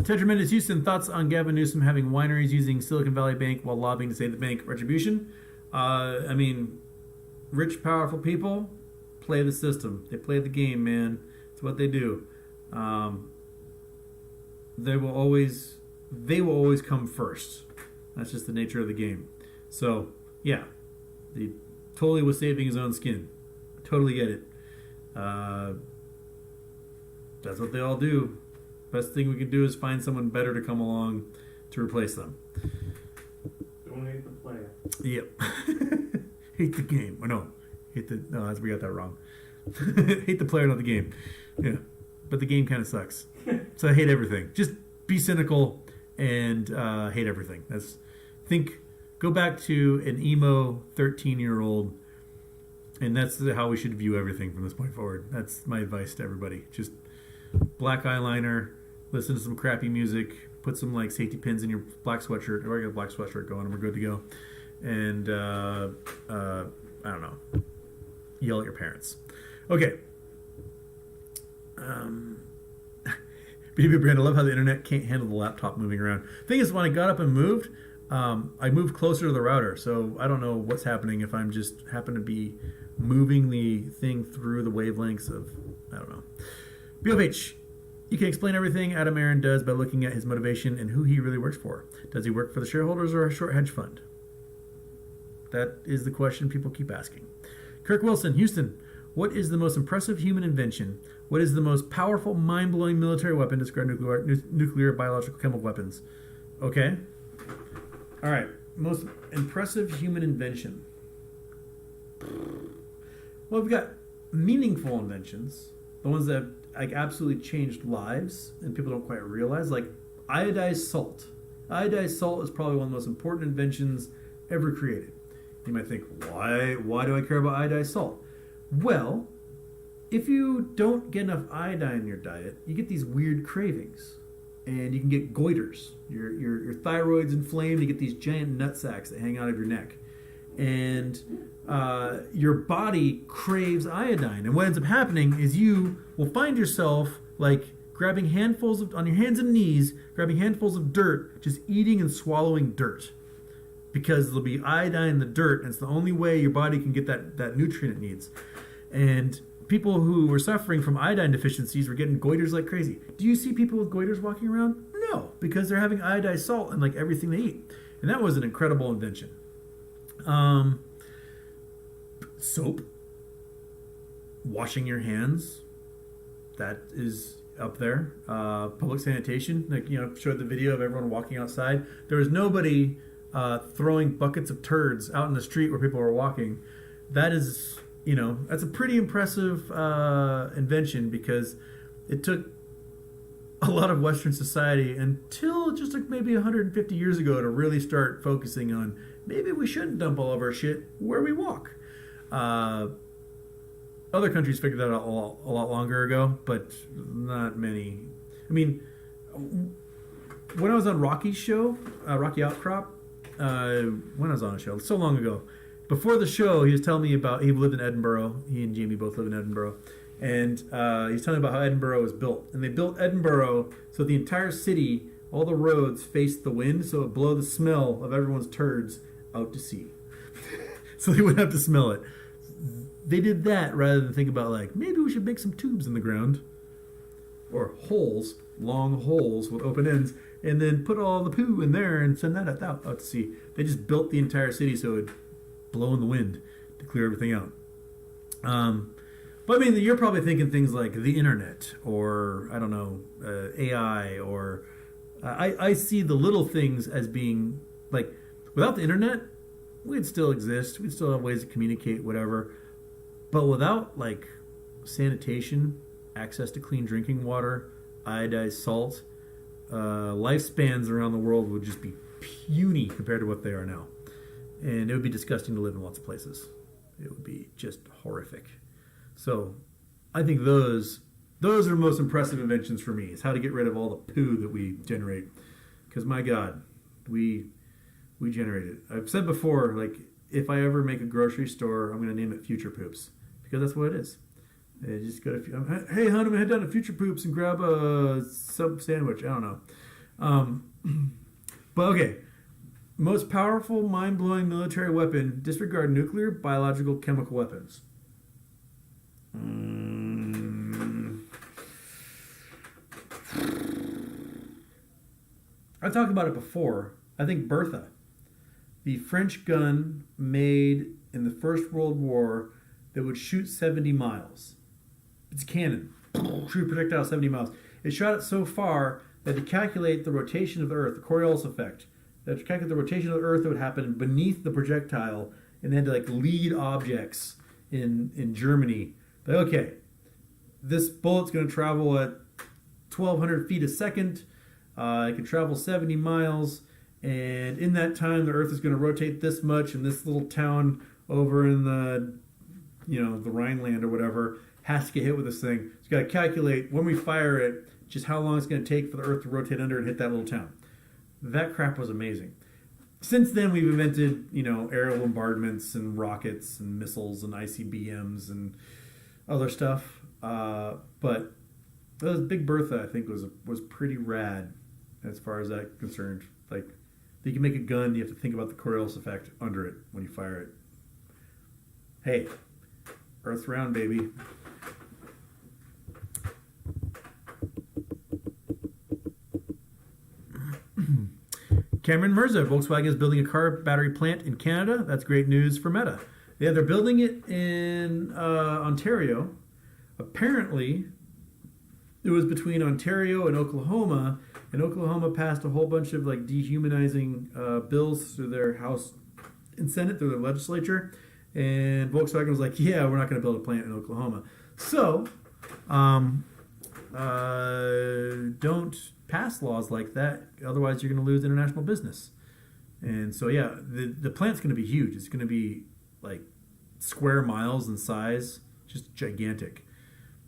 Ted Tremendous Houston, thoughts on Gavin Newsom having wineries using Silicon Valley Bank while lobbying to save the bank? Retribution? I mean, rich, powerful people play the system. They play the game, man. It's what they do. They will always come first. That's just the nature of the game. So, yeah. He totally was saving his own skin. Totally get it. That's what they all do. Best thing we can do is find someone better to come along to replace them. Donate the player. Yep. Hate the game. Or no, we got that wrong. Hate the player, not the game. Yeah. But the game kind of sucks. So I hate everything. Just be cynical and hate everything. Go back to an emo 13-year-old, and that's how we should view everything from this point forward. That's my advice to everybody. Just black eyeliner, listen to some crappy music, put some like safety pins in your black sweatshirt. Or I got a black sweatshirt going, and we're good to go. And I don't know, yell at your parents. Okay. BB Brand, I love how the internet can't handle the laptop moving around. Thing is, when I got up and moved, I moved closer to the router, so I don't know what's happening if I'm just happen to be moving the thing through the wavelengths of, I don't know. BFH, you can explain everything Adam Aaron does by looking at his motivation and who he really works for. Does he work for the shareholders or a short hedge fund? That is the question people keep asking. Kirk Wilson, Houston, what is the most impressive human invention? What is the most powerful, mind-blowing military weapon? Describe nuclear, biological, chemical weapons. Okay. All right. Most impressive human invention. Well, we've got meaningful inventions. The ones that like absolutely changed lives and people don't quite realize. Like iodized salt. Iodized salt is probably one of the most important inventions ever created. You might think, why do I care about iodized salt? Well, if you don't get enough iodine in your diet, you get these weird cravings. And you can get goiters. Your thyroid's inflamed. You get these giant nut sacs that hang out of your neck. And your body craves iodine. And what ends up happening is you will find yourself like grabbing handfuls on your hands and knees, grabbing handfuls of dirt, just eating and swallowing dirt. Because there'll be iodine in the dirt, and it's the only way your body can get that nutrient it needs. And people who were suffering from iodine deficiencies were getting goiters like crazy. Do you see people with goiters walking around? No, because they're having iodized salt in like everything they eat. And that was an incredible invention. Soap. Washing your hands. That is up there. Public sanitation. Like, showed the video of everyone walking outside. There was nobody throwing buckets of turds out in the street where people were walking. That is, that's a pretty impressive invention because it took a lot of Western society until just like maybe 150 years ago to really start focusing on maybe we shouldn't dump all of our shit where we walk. Other countries figured that out a lot longer ago, but not many. I mean, when I was on Rocky's show, Rocky Outcrop, when I was on a show, so long ago, before the show, he was telling me about, he lived in Edinburgh. He and Jamie both live in Edinburgh. And he's telling me about how Edinburgh was built. And they built Edinburgh so the entire city, all the roads faced the wind, so it would blow the smell of everyone's turds out to sea. So they wouldn't have to smell it. They did that rather than think about, like, maybe we should make some tubes in the ground. Or holes, long holes with open ends, and then put all the poo in there and send that out to sea. They just built the entire city so it would blow in the wind to clear everything out. But I mean, you're probably thinking things like the internet, or I don't know, AI, or I see the little things as being like, without the internet, we'd still exist. We'd still have ways to communicate, whatever. But without like sanitation, access to clean drinking water, iodized salt, lifespans around the world would just be puny compared to what they are now. And it would be disgusting to live in lots of places. It would be just horrific. So I think those are the most impressive inventions for me, is how to get rid of all the poo that we generate. Because my God, we generate it. I've said before, like, if I ever make a grocery store, I'm going to name it Future Poops. Because that's what it is. You just go to, hey, hon, I'm going to head down to Future Poops and grab a sub sandwich. I don't know. But okay. Most powerful, mind-blowing military weapon, disregard nuclear, biological, chemical weapons. I've talked about it before. I think Bertha, the French gun made in the First World War that would shoot 70 miles. It's a cannon. Shoot projectile 70 miles. It shot it so far that to calculate the rotation of the Earth, the Coriolis effect, that to calculate the rotation of the Earth that would happen beneath the projectile, and they had to like lead objects in Germany. Like, okay, this bullet's going to travel at 1,200 feet a second. It can travel 70 miles, and in that time, the Earth is going to rotate this much, and this little town over in the Rhineland or whatever has to get hit with this thing. So you got to calculate when we fire it, just how long it's going to take for the Earth to rotate under and hit that little town. That crap was amazing. Since then, we've invented, aerial bombardments and rockets and missiles and ICBMs and other stuff. But Big Bertha, I think, was pretty rad as far as that's concerned. Like, you can make a gun, you have to think about the Coriolis effect under it when you fire it. Hey, Earth's round, baby. Cameron Mirza, Volkswagen is building a car battery plant in Canada. That's great news for Meta. Yeah, they're building it in Ontario. Apparently, it was between Ontario and Oklahoma passed a whole bunch of like dehumanizing bills through their House and Senate, through their legislature, and Volkswagen was like, yeah, we're not going to build a plant in Oklahoma. So, don't pass laws like that, otherwise you're going to lose international business. And so, yeah, the plant's going to be huge. It's going to be like square miles in size, just gigantic.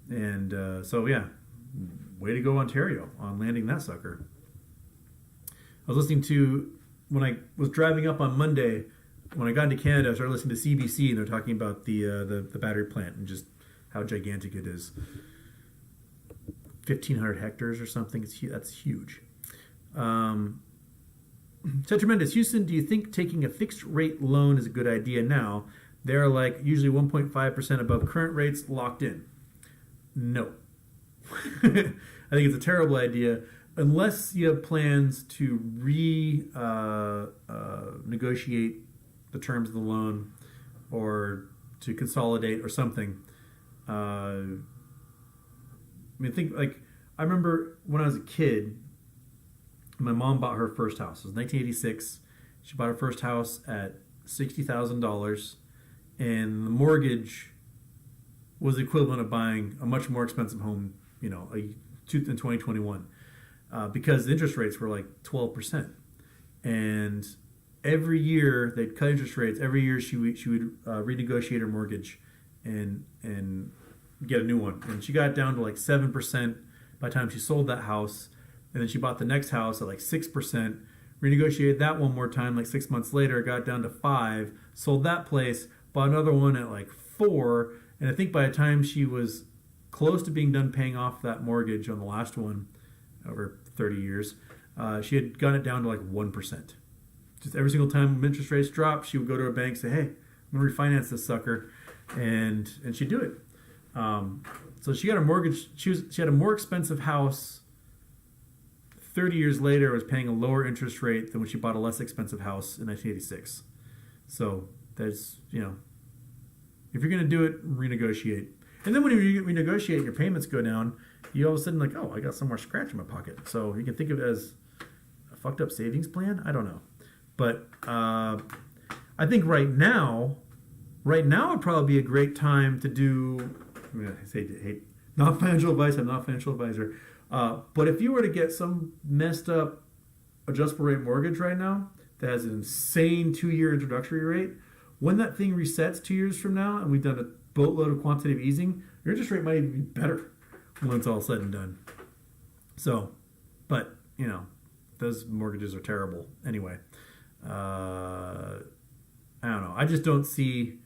And so, yeah, way to go, Ontario, on landing that sucker. I was listening to, when I was driving up on Monday, when I got into Canada, I started listening to CBC, and they're talking about the battery plant and just how gigantic it is. 1,500 hectares or something. That's huge. So tremendous. Houston, do you think taking a fixed rate loan is a good idea now? They're like usually 1.5% above current rates, locked in. No. I think it's a terrible idea unless you have plans to negotiate the terms of the loan or to consolidate or something. I remember when I was a kid, my mom bought her first house. It was 1986. She bought her first house at $60,000, and the mortgage was the equivalent of buying a much more expensive home, in 2021, because the interest rates were like 12%. And every year they'd cut interest rates. Every year she would renegotiate her mortgage and get a new one. And she got down to like 7% by the time she sold that house. And then she bought the next house at like 6%, renegotiated that one more time like 6 months later, got down to 5%, sold that place, bought another one at like 4%. And I think by the time she was close to being done paying off that mortgage on the last one over 30 years, she had gotten it down to like 1%. Just every single time interest rates dropped, she would go to her bank and say, hey, I'm going to refinance this sucker. And she'd do it. So she got a mortgage. She had a more expensive house 30 years later, was paying a lower interest rate than when she bought a less expensive house in 1986. So there's, if you're going to do it, renegotiate. And then when you renegotiate and your payments go down, you all of a sudden like, oh, I got some more scratch in my pocket. So you can think of it as a fucked up savings plan. I don't know. But I think right now would probably be a great time to do, I'm going to say, not financial advice, I'm not a financial advisor. But if you were to get some messed up adjustable rate mortgage right now that has an insane 2-year introductory rate, when that thing resets 2 years from now and we've done a boatload of quantitative easing, your interest rate might even be better when it's all said and done. So, but, those mortgages are terrible anyway. I don't know. I just don't see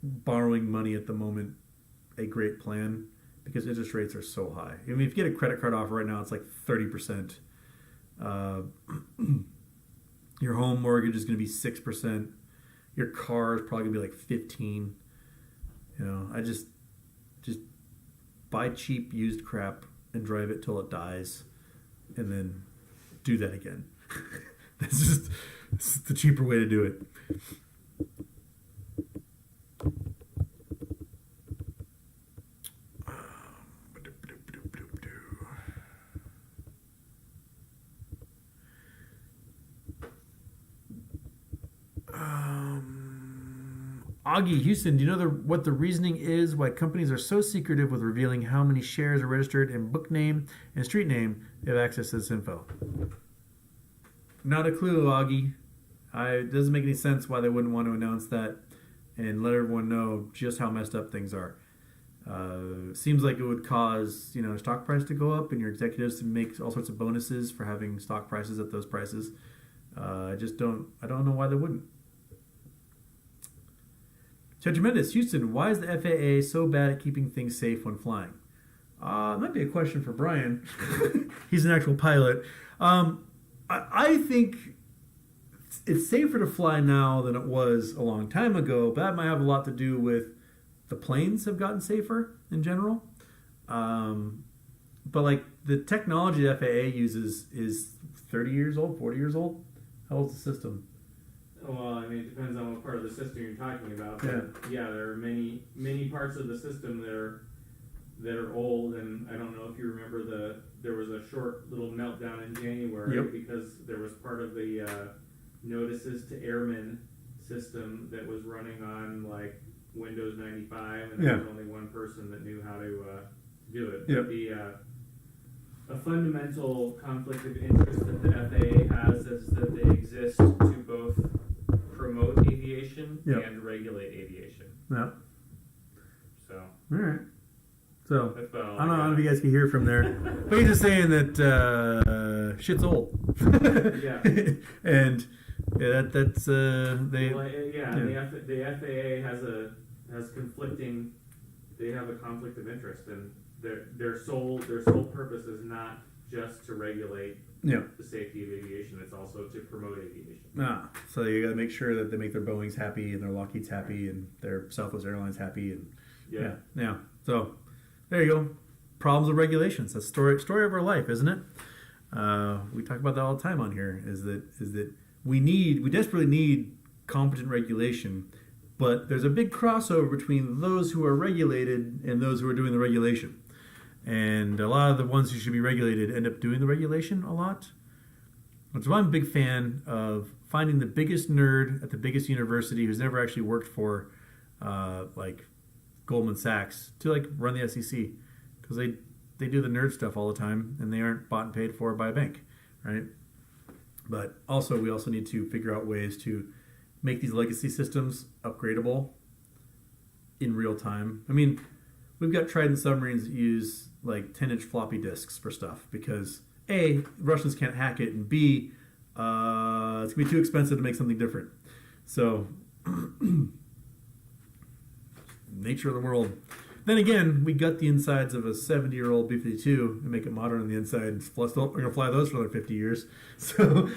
borrowing money at the moment a great plan because interest rates are so high. I mean, if you get a credit card offer right now, it's like 30%. Your home mortgage is going to be 6%. Your car is probably going to be like 15. I just buy cheap used crap and drive it till it dies, and then do that again. This is the cheaper way to do it. Augie Houston, do you know what the reasoning is why companies are so secretive with revealing how many shares are registered in book name and street name they have access to this info? Not a clue, Augie. It doesn't make any sense why they wouldn't want to announce that and let everyone know just how messed up things are. Seems like it would cause stock price to go up and your executives to make all sorts of bonuses for having stock prices at those prices. I don't know why they wouldn't. So Tremendous, Houston, why is the FAA so bad at keeping things safe when flying? It might be a question for Brian. He's an actual pilot. I think it's safer to fly now than it was a long time ago, but that might have a lot to do with the planes have gotten safer in general. But like the technology the FAA uses is 30 years old, 40 years old. How old's the system? Well, I mean, it depends on what part of the system you're talking about. But yeah, there are many parts of the system that are old, and I don't know if you remember there was a short little meltdown in January because there was part of the notices to airmen system that was running on like Windows 95, and there was only one person that knew how to do it. But a fundamental conflict of interest that the FAA has is that they exist to both promote aviation and regulate aviation. Yeah. So. All right. So I don't know if you guys can hear from there, but he's just saying that shit's old. Yeah. And that's they. Well, the FAA has conflicting. They have a conflict of interest, and their sole purpose is not just to regulate the safety of aviation; it's also to promote aviation. So you got to make sure that they make their Boeings happy and their Lockheed's happy and their Southwest Airlines happy, and yeah. So there you go. Problems with regulations. That's the story of our life, isn't it? We talk about that all the time on here. Is that we desperately need competent regulation. But there's a big crossover between those who are regulated and those who are doing the regulation. And a lot of the ones who should be regulated end up doing the regulation a lot. Which is why I'm a big fan of finding the biggest nerd at the biggest university who's never actually worked for like Goldman Sachs to like run the SEC. Because they do the nerd stuff all the time and they aren't bought and paid for by a bank, right? But also we also need to figure out ways to make these legacy systems upgradable in real time. I mean, we've got Trident submarines that use like 10-inch floppy disks for stuff because A, Russians can't hack it, and B, it's going to be too expensive to make something different. So, nature of the world. Then again, we gut the insides of a 70-year-old B-52 and make it modern on the inside, and we're going to fly those for another 50 years. So...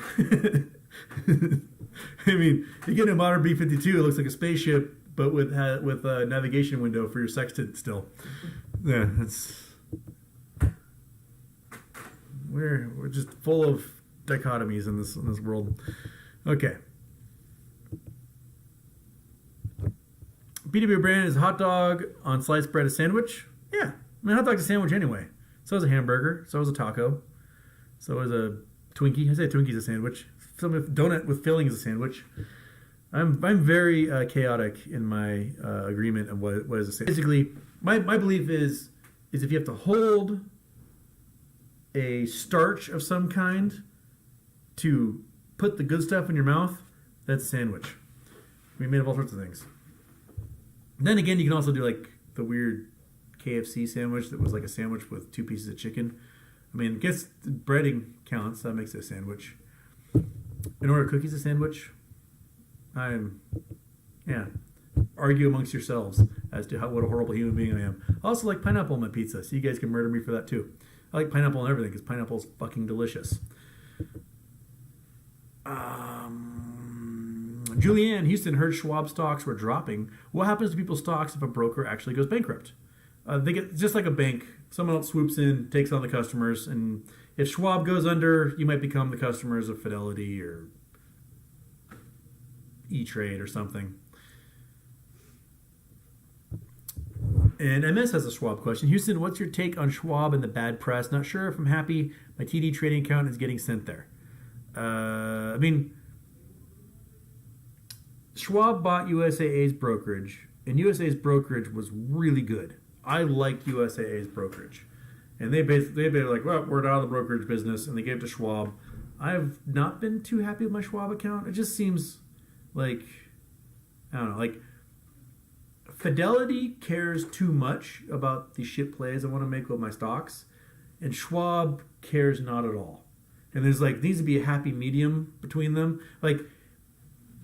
I mean, you get a modern B-52, it looks like a spaceship, but with a navigation window for your sextant still. Yeah, we're just full of dichotomies in this world. Okay. BW brand is hot dog on sliced bread a sandwich? Yeah. I mean, hot dog's a sandwich anyway. So is a hamburger. So is a taco. So is a Twinkie. I say Twinkie's a sandwich. Some donut with filling is a sandwich. I'm very chaotic in my agreement of what is a sandwich. Basically, my belief is if you have to hold a starch of some kind to put the good stuff in your mouth, that's a sandwich. We made of all sorts of things. Then again, you can also do like the weird KFC sandwich that was like a sandwich with 2 pieces of chicken. I mean, I guess the breading counts. That makes it a sandwich. In order cookies a sandwich? Argue amongst yourselves as to what a horrible human being I am. I also like pineapple on my pizza, so you guys can murder me for that too. I like pineapple on everything because pineapple is fucking delicious. Julianne, Houston heard Schwab stocks were dropping. What happens to people's stocks if a broker actually goes bankrupt? They get just like a bank. Someone else swoops in, takes on the customers, and if Schwab goes under, you might become the customers of Fidelity or E-Trade or something. And MS has a Schwab question. Houston, what's your take on Schwab and the bad press? Not sure if I'm happy. My TD trading account is getting sent there. I mean, Schwab bought USAA's brokerage, and USAA's brokerage was really good. I liked USAA's brokerage. And they've been like, well, we're out of the brokerage business, and they gave it to Schwab. I've not been too happy with my Schwab account. It just seems like, I don't know, like Fidelity cares too much about the shit plays I want to make with my stocks, and Schwab cares not at all. And there's like, needs to be a happy medium between them. Like,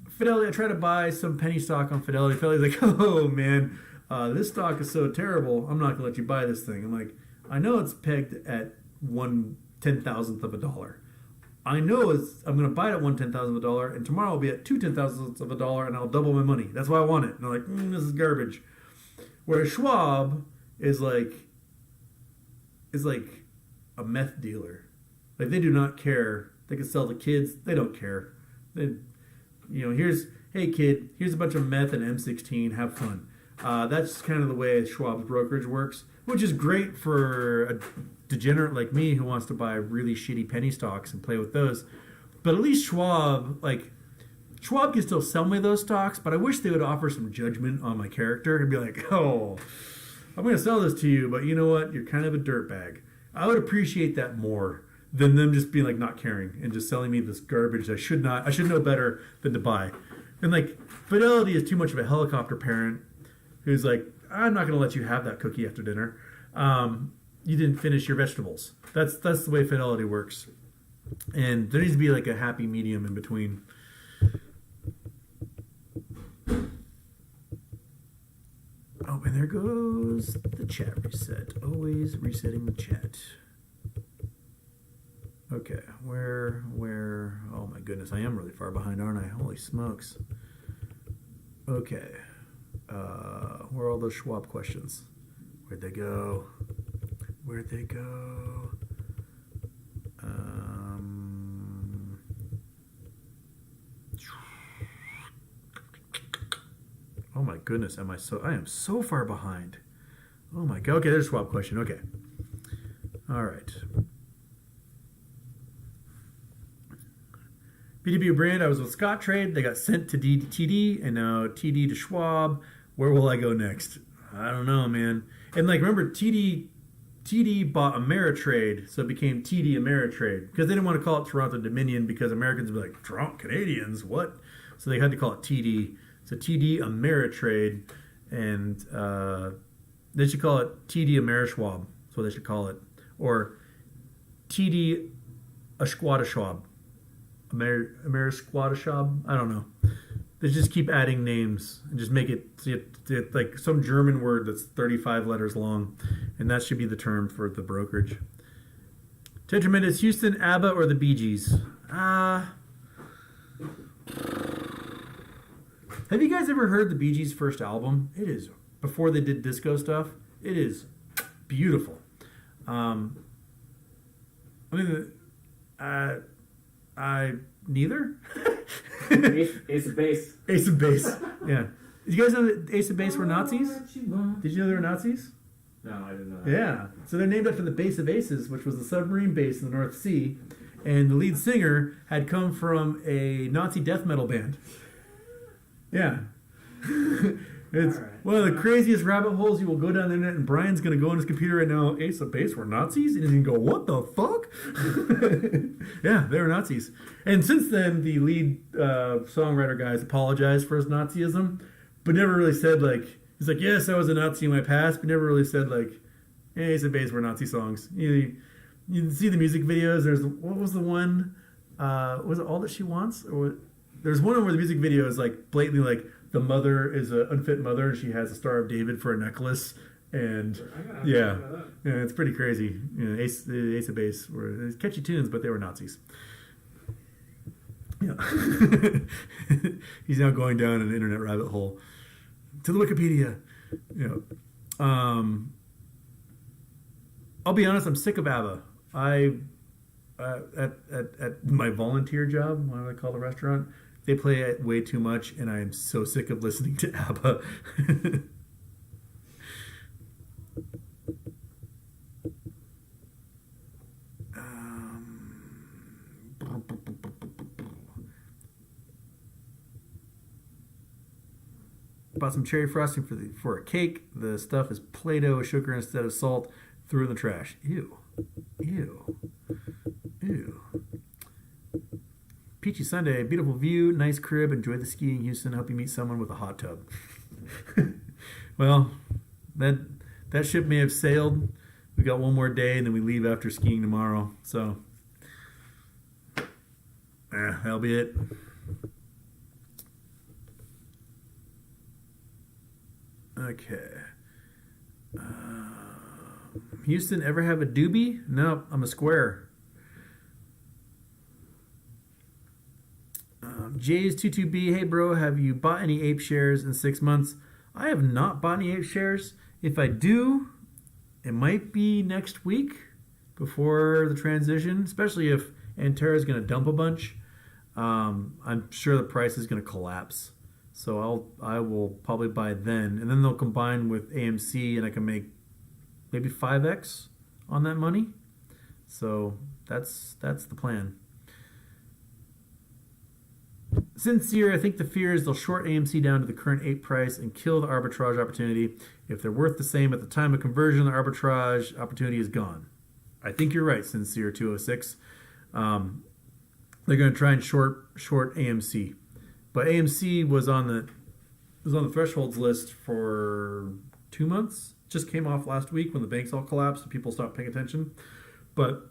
Fidelity, I try to buy some penny stock on Fidelity. Fidelity's like, oh man, this stock is so terrible, I'm not going to let you buy this thing. I'm like, I know it's pegged at 1/10,000th of a dollar. I know I'm going to buy it at 1/10,000th of a dollar, and tomorrow I'll be at 2/10,000ths of a dollar, and I'll double my money. That's why I want it. And they're like, this is garbage. Whereas Schwab is like a meth dealer. Like, they do not care. They can sell to kids. They don't care. Hey kid, here's a bunch of meth and M16. Have fun. That's kind of the way Schwab's brokerage works, which is great for a degenerate like me who wants to buy really shitty penny stocks and play with those. But at least Schwab can still sell me those stocks, but I wish they would offer some judgment on my character and be like, oh, I'm going to sell this to you, but you know what? You're kind of a dirtbag. I would appreciate that more than them just being like not caring and just selling me this garbage I should know better than to buy. And like, Fidelity is too much of a helicopter parent who's like, I'm not going to let you have that cookie after dinner. You didn't finish your vegetables. That's the way Fidelity works. And there needs to be like a happy medium in between. Oh, and there goes the chat reset. Always resetting the chat. Okay, where, oh my goodness, I am really far behind, aren't I? Holy smokes. Okay, where are all those Schwab questions? Where'd they go? Oh my goodness, I am so far behind. Oh my god, okay, there's a Schwab question, okay. All right. BW brand, I was with Scott Trade. They got sent to TD, and now TD to Schwab. Where will I go next? I don't know, man. And like, remember, TD bought Ameritrade, so it became TD Ameritrade because they didn't want to call it Toronto Dominion because Americans would be like, Toronto Canadians, what? So they had to call it TD. So TD Ameritrade, and they should call it TD Amerischwab. That's what they should call it, or TD Ashquatashwab. Amerisquatashab? I don't know. They just keep adding names and just make it like some German word that's 35 letters long, and that should be the term for the brokerage. Tetramentus, Houston, ABBA, or the Bee Gees? Have you guys ever heard the Bee Gees' first album? It is, before they did disco stuff, it is beautiful. Neither. Ace of Base. Ace of Base. Yeah. Did you guys know that Ace of Base were Nazis? Did you know they were Nazis? No, I didn't know that. Yeah. So they're named after the base of Aces, which was the submarine base in the North Sea. And the lead singer had come from a Nazi death metal band. Yeah. It's one of the craziest rabbit holes you will go down the internet, and Brian's going to go on his computer right now. Ace of Base were Nazis? And he's going to go, what the fuck? Yeah, they were Nazis. And since then, the lead songwriter guy has apologized for his Nazism, but never really said, like, he's like, yes, I was a Nazi in my past, but never really said, like, hey, Ace of Base were Nazi songs. You see the music videos. There's, what was the one? Was it All That She Wants? There's one where the music video is, like, blatantly, like, the mother is an unfit mother, and she has a Star of David for a necklace. And, yeah, it's pretty crazy. You know, Ace of Base were catchy tunes, but they were Nazis. Yeah. He's now going down an internet rabbit hole. To the Wikipedia. You know, I'll be honest, I'm sick of ABBA. At my volunteer job, what do I call the restaurant? They play it way too much, and I am so sick of listening to ABBA. Bought some cherry frosting for a cake. The stuff is Play-Doh with sugar instead of salt. Threw in the trash. Ew. Ew. Ew. Peachy Sunday, beautiful view, nice crib, enjoy the ski in Houston. Hope you meet someone with a hot tub. Well, that ship may have sailed. We got one more day, and then we leave after skiing tomorrow. So, that'll be it. Okay. Houston, ever have a doobie? No, I'm a square. Jay's 22B, hey bro, have you bought any ape shares in 6 months? I have not bought any ape shares. If I do, it might be next week before the transition, especially if Antera is going to dump a bunch. I'm sure the price is going to collapse. So I will probably buy then. And then they'll combine with AMC, and I can make maybe 5x on that money. So that's the plan. Sincere, I think the fear is they'll short AMC down to the current 8 price and kill the arbitrage opportunity. If they're worth the same at the time of conversion, the arbitrage opportunity is gone. I think you're right, Sincere 206. They're going to try and short AMC, but AMC was on the thresholds list for 2 months. Just came off last week when the banks all collapsed and people stopped paying attention. But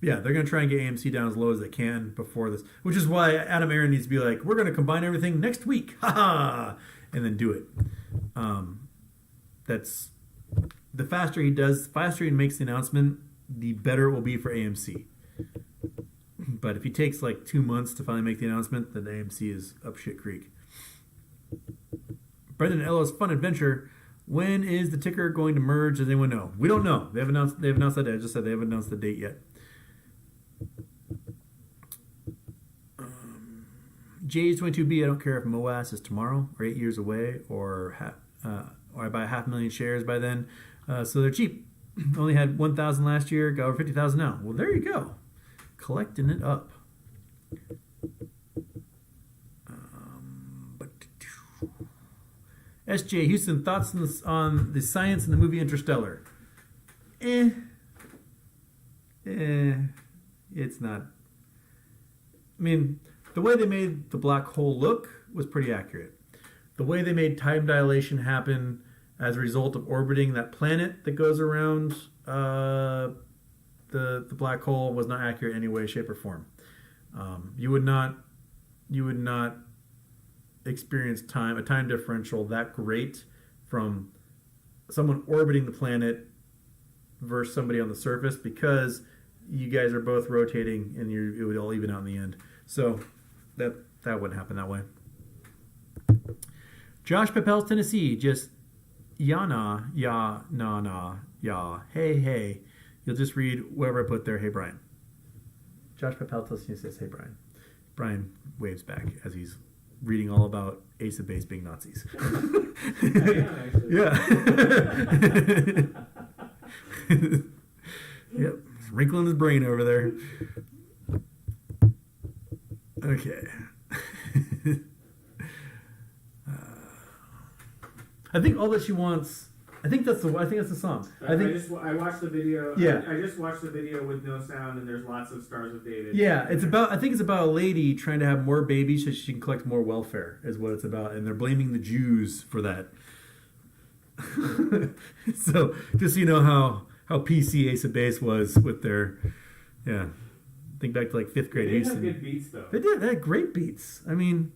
yeah, they're going to try and get AMC down as low as they can before this, which is why Adam Aaron needs to be like, we're going to combine everything next week, and then do it. That's the faster he makes the announcement, the better it will be for AMC. But if he takes like 2 months to finally make the announcement, then AMC is up shit creek. Brendan and Ella's Fun Adventure. When is the ticker going to merge? Does anyone know? We don't know. They've announced that date. I just said they haven't announced the date yet. J's 22B. I don't care if MOAS is tomorrow or 8 years away, or I buy 500,000 shares by then. So they're cheap. Only had 1,000 last year. Got over 50,000 now. Well, there you go. Collecting it up. SJ Houston, thoughts on the science in the movie Interstellar? It's not. I mean, the way they made the black hole look was pretty accurate. The way they made time dilation happen as a result of orbiting that planet that goes around the black hole was not accurate in any way, shape, or form. You would not experience a time differential that great from someone orbiting the planet versus somebody on the surface, because you guys are both rotating and it would all even out in the end. So that wouldn't happen that way. Josh Papels, Tennessee, just yana, ya, na, na, ya, hey. You'll just read whatever I put there, hey Brian. Josh Papels says, hey Brian. Brian waves back as he's reading all about Ace of Base being Nazis. I am, actually. Yeah. Yep. Wrinkling his brain over there. Okay. I think all that she wants. I think that's the song. I watched the video. Yeah. I just watched the video with no sound, and there's lots of Stars of David. Yeah, I think it's about a lady trying to have more babies so she can collect more welfare. Is what it's about, and they're blaming the Jews for that. So just so you know how PC Ace of Base was with their, yeah. Think back to like 5th grade. They did have good beats though. They did. They had great beats. I mean,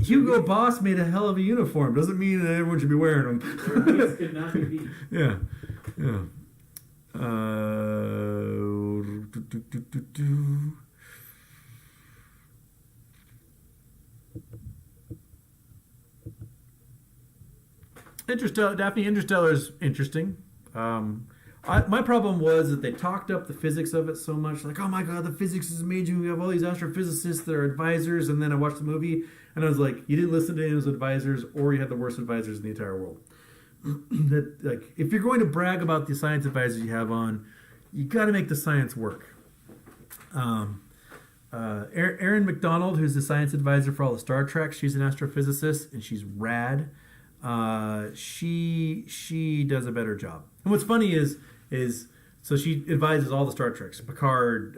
Hugo Boss made a hell of a uniform. Doesn't mean that everyone should be wearing them. Their beats could not be beat. Yeah. Daphne Interstellar is interesting. My problem was that they talked up the physics of it so much. Like, oh my god, the physics is amazing. We have all these astrophysicists that are advisors. And then I watched the movie, and I was like, you didn't listen to any of those advisors, or you had the worst advisors in the entire world. That, like, if you're going to brag about the science advisors you have on, you got to make the science work. Erin McDonald, who's the science advisor for all the Star Trek, she's an astrophysicist, and she's rad. She does a better job. And what's funny is so she advises all the Star Treks, Picard,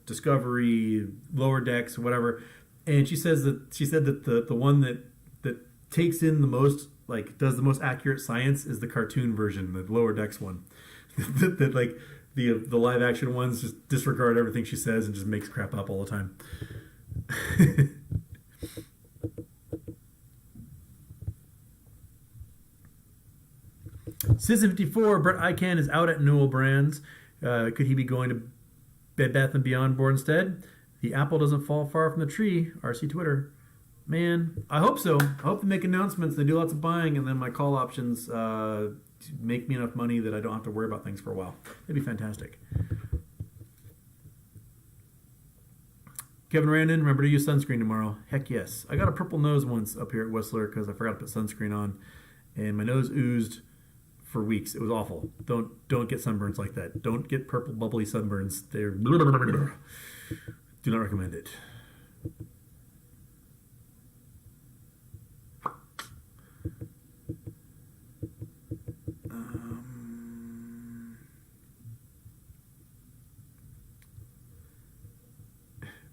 Discovery, Lower Decks, whatever. And she said that the one that takes in the most, like, does the most accurate science is the cartoon version, the Lower Decks one. that like the live action ones just disregard everything she says and just makes crap up all the time. Citizen54, Brett Ican is out at Newell Brands. Could he be going to Bed Bath & Beyond board instead? The apple doesn't fall far from the tree. RC Twitter. Man, I hope so. I hope they make announcements. They do lots of buying, and then my call options make me enough money that I don't have to worry about things for a while. That'd be fantastic. Kevin Randon, remember to use sunscreen tomorrow. Heck yes. I got a purple nose once up here at Whistler because I forgot to put sunscreen on, and my nose oozed for weeks. It was awful. Don't get sunburns like that. Don't get purple bubbly sunburns. They're do not recommend it.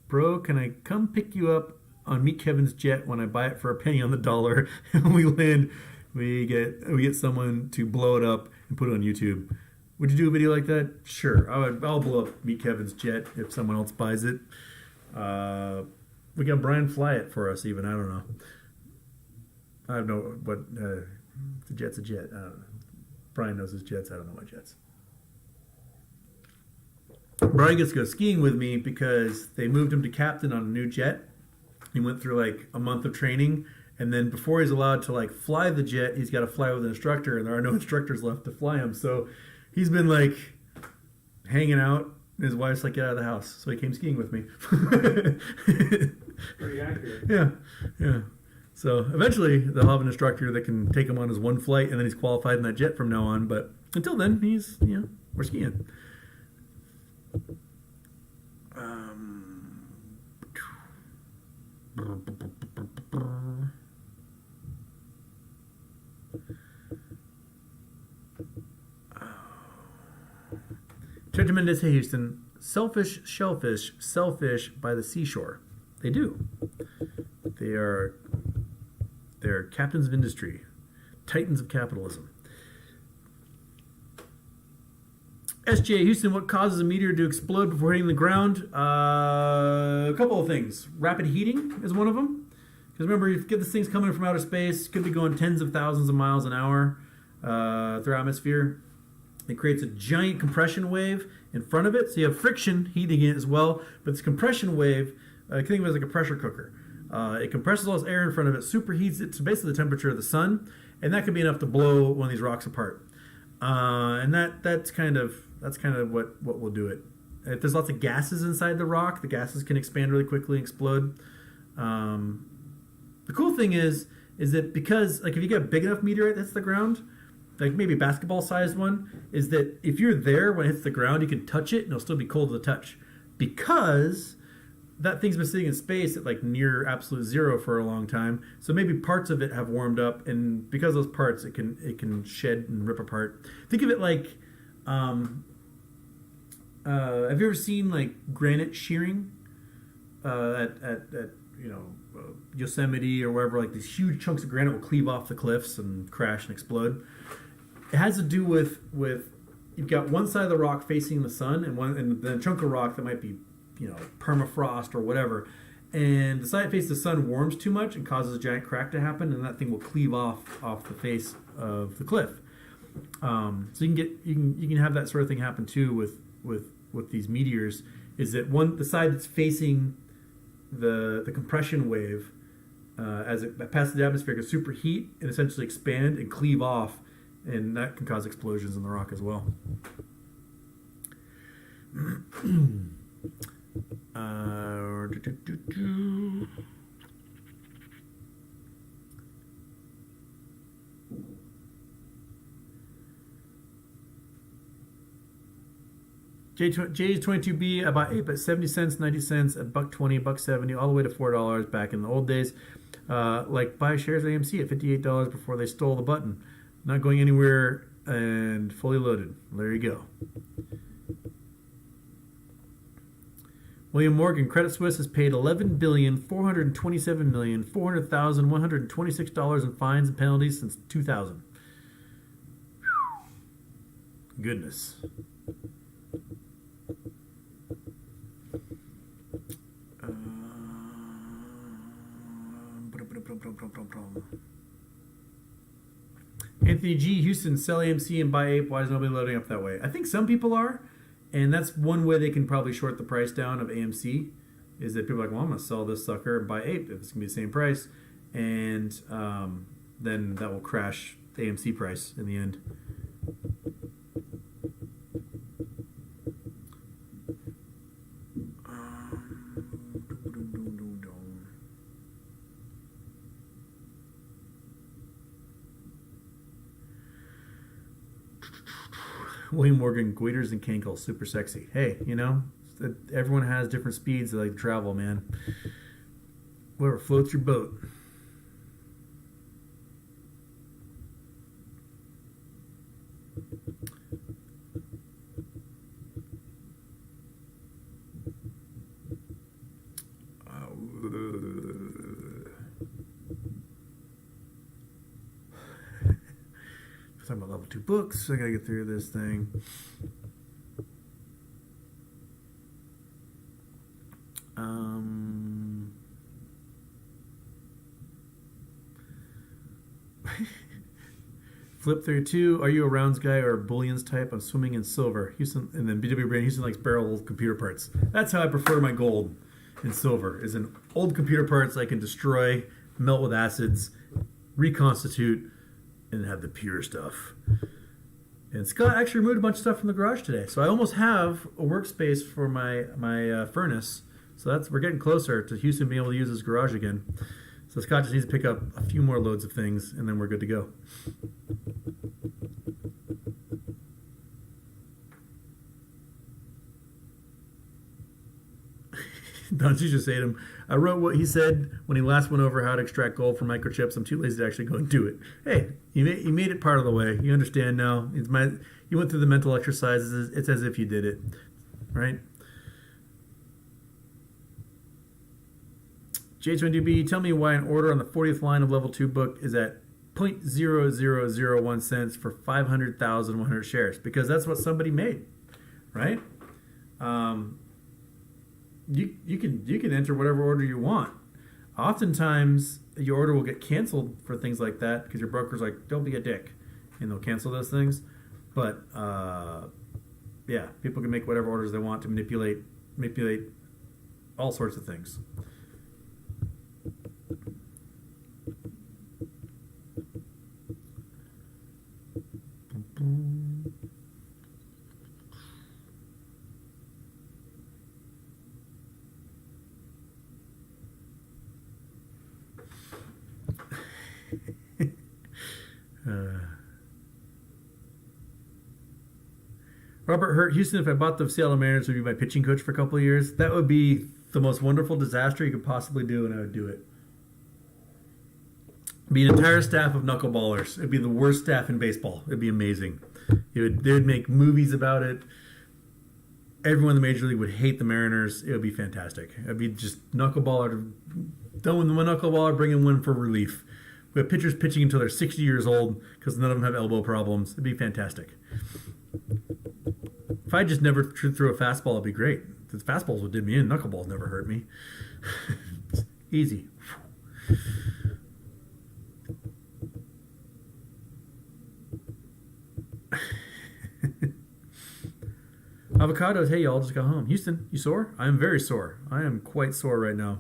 Bro, can I come pick you up on Meet Kevin's jet when I buy it for a penny on the dollar? And we land, we get someone to blow it up and put it on YouTube. Would you do a video like that? Sure, I'll blow up Meet Kevin's jet if someone else buys it. We got Brian fly it for us even. I don't know. I don't know what the jet's a jet. I don't know. Brian knows his jets. I don't know my jets. Brian gets to go skiing with me because they moved him to captain on a new jet. He went through like a month of training, and then before he's allowed to like fly the jet, he's got to fly with an instructor, and there are no instructors left to fly him. So he's been like hanging out. His wife's like, get out of the house. So he came skiing with me. Pretty accurate. Yeah. So eventually they'll have an instructor that can take him on his one flight, and then he's qualified in that jet from now on. But until then, we're skiing. Judge Mendez, hey Houston, selfish shellfish, selfish by the seashore. They do. They're captains of industry, titans of capitalism. SJ Houston, what causes a meteor to explode before hitting the ground? A couple of things. Rapid heating is one of them. Because remember, you get this thing's coming from outer space, could be going tens of thousands of miles an hour through atmosphere. It creates a giant compression wave in front of it, so you have friction heating it as well. But this compression wave, you can think of it as like a pressure cooker. It compresses all this air in front of it, superheats it to basically the temperature of the sun, and that could be enough to blow one of these rocks apart. And that's kind of what will do it. If there's lots of gases inside the rock, the gases can expand really quickly and explode. The cool thing is that because like if you get a big enough meteorite that hits the ground, like maybe a basketball sized one, is that if you're there when it hits the ground, you can touch it and it'll still be cold to the touch. Because that thing's been sitting in space at like near absolute zero for a long time. So maybe parts of it have warmed up, and because of those parts it can shed and rip apart. Think of it like have you ever seen like granite shearing at Yosemite or wherever? Like these huge chunks of granite will cleave off the cliffs and crash and explode. It has to do with you've got one side of the rock facing the sun and then a chunk of rock that might be permafrost or whatever, and the side that faces the sun warms too much and causes a giant crack to happen, and that thing will cleave off the face of the cliff. So you can have that sort of thing happen too with these meteors. Is that the side that's facing the compression wave as it passes the atmosphere can superheat and essentially expand and cleave off, and that can cause explosions in the rock as well. J22B, I bought ape at 70 cents, 90 cents, at $1.20, $1.70, all the way to $4 back in the old days. Like buy shares of AMC at $58 before they stole the button. Not going anywhere and fully loaded. There you go. William Morgan, Credit Suisse has paid $11,427,400,126 in fines and penalties since 2000. Goodness. Anthony G. Houston, sell AMC and buy ape. Why is nobody loading up that way? I think some people are, and that's one way they can probably short the price down of AMC, is that people are like, well, I'm going to sell this sucker and buy ape if it's going to be the same price, and then that will crash the AMC price in the end. William Morgan, goiters and cankles, super sexy. Hey, everyone has different speeds they like to travel, man. Whatever floats your boat. Talking about level 2 books. I gotta get through this thing. Flip 32. Are you a rounds guy or a bullions type? I'm swimming in silver. Houston, and then BW Brand. Houston likes barrel computer parts. That's how I prefer my gold and silver. Is in old computer parts I can destroy, melt with acids, reconstitute, and have the pure stuff. And Scott actually removed a bunch of stuff from the garage today, so I almost have a workspace for my furnace. So we're getting closer to Houston being able to use his garage again. So Scott just needs to pick up a few more loads of things, and then we're good to go. Don't you just hate him? I wrote what he said when he last went over how to extract gold from microchips. I'm too lazy to actually go and do it. Hey, you made it part of the way. You understand now. You went through the mental exercises. It's as if you did it, right? J22B, tell me why an order on the 40th line of level 2 book is at 0.0001 cents for 500,100 shares. Because that's what somebody made, right? You can enter whatever order you want. Oftentimes, your order will get canceled for things like that because your broker's like, don't be a dick, and they'll cancel those things. But yeah, people can make whatever orders they want to manipulate all sorts of things. Robert Hurt, Houston, if I bought the Seattle Mariners, would be my pitching coach for a couple of years. That would be the most wonderful disaster you could possibly do, and I would do it. Be an entire staff of knuckleballers. It'd be the worst staff in baseball. It'd be amazing. They would make movies about it. Everyone in the Major League would hate the Mariners. It would be fantastic. It'd be just knuckleballer. Done with one knuckleballer, bring in one for relief. We have pitchers pitching until they're 60 years old because none of them have elbow problems. It'd be fantastic. If I just never threw a fastball, it'd be great. The fastballs would did me in. Knuckleballs never hurt me. Easy. Avocados, hey y'all, just got home. Houston, you sore? I am very sore. I am quite sore right now.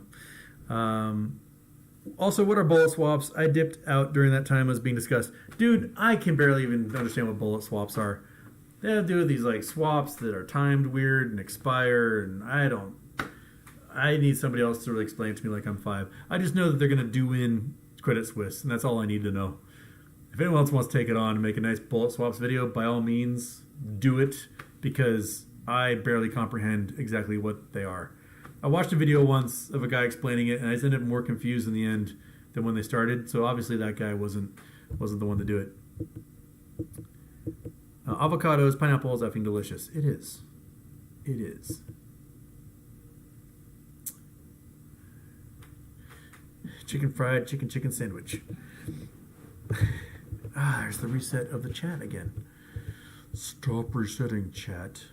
Also, what are bullet swaps? I dipped out during that time was being discussed. Dude, I can barely even understand what bullet swaps are. They do these like swaps that are timed weird and expire, and I need somebody else to really explain it to me like I'm 5. I just know that they're going to do in Credit Suisse, and that's all I need to know. If anyone else wants to take it on and make a nice bullet swaps video, by all means, do it, because I barely comprehend exactly what they are. I watched a video once of a guy explaining it, and I just ended up more confused in the end than when they started. So obviously that guy wasn't the one to do it. Avocados, pineapples, effing delicious. It is. It is. Chicken fried, chicken sandwich. There's the reset of the chat again. Stop resetting, chat.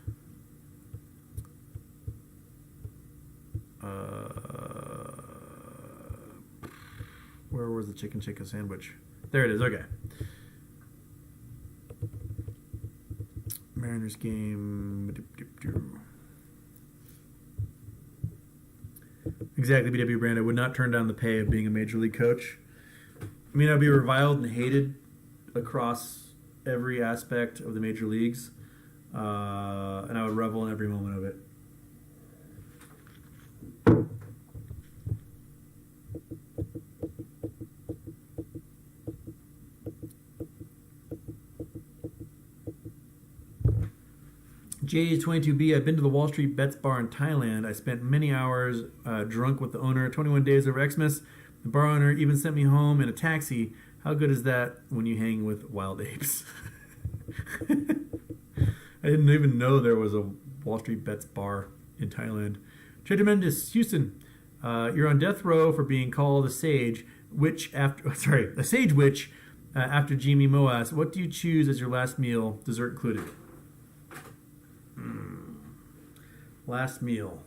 Where was the chicken sandwich? There it is. Okay. Mariners game. Exactly, BW Brand. I would not turn down the pay of being a major league coach. I mean, I'd be reviled and hated across every aspect of the major leagues, and I would revel in every moment of it. J22B, I've been to the Wall Street Bets Bar in Thailand. I spent many hours drunk with the owner, 21 days over Xmas. The bar owner even sent me home in a taxi. How good is that when you hang with wild apes? I didn't even know there was a Wall Street Bets Bar in Thailand. Trey Tremendous, Houston, you're on death row for being called a sage witch after Jamie Moas. What do you choose as your last meal, dessert included? Last meal.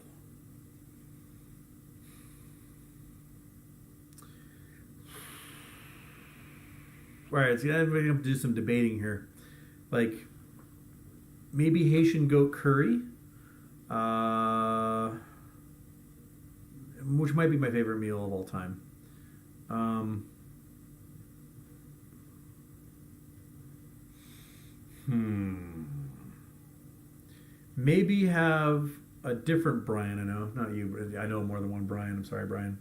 All right, so we're going to have to do some debating here. Like, maybe Haitian goat curry, which might be my favorite meal of all time. Maybe have a different Brian. I know, not you. I know more than one Brian. I'm sorry, Brian.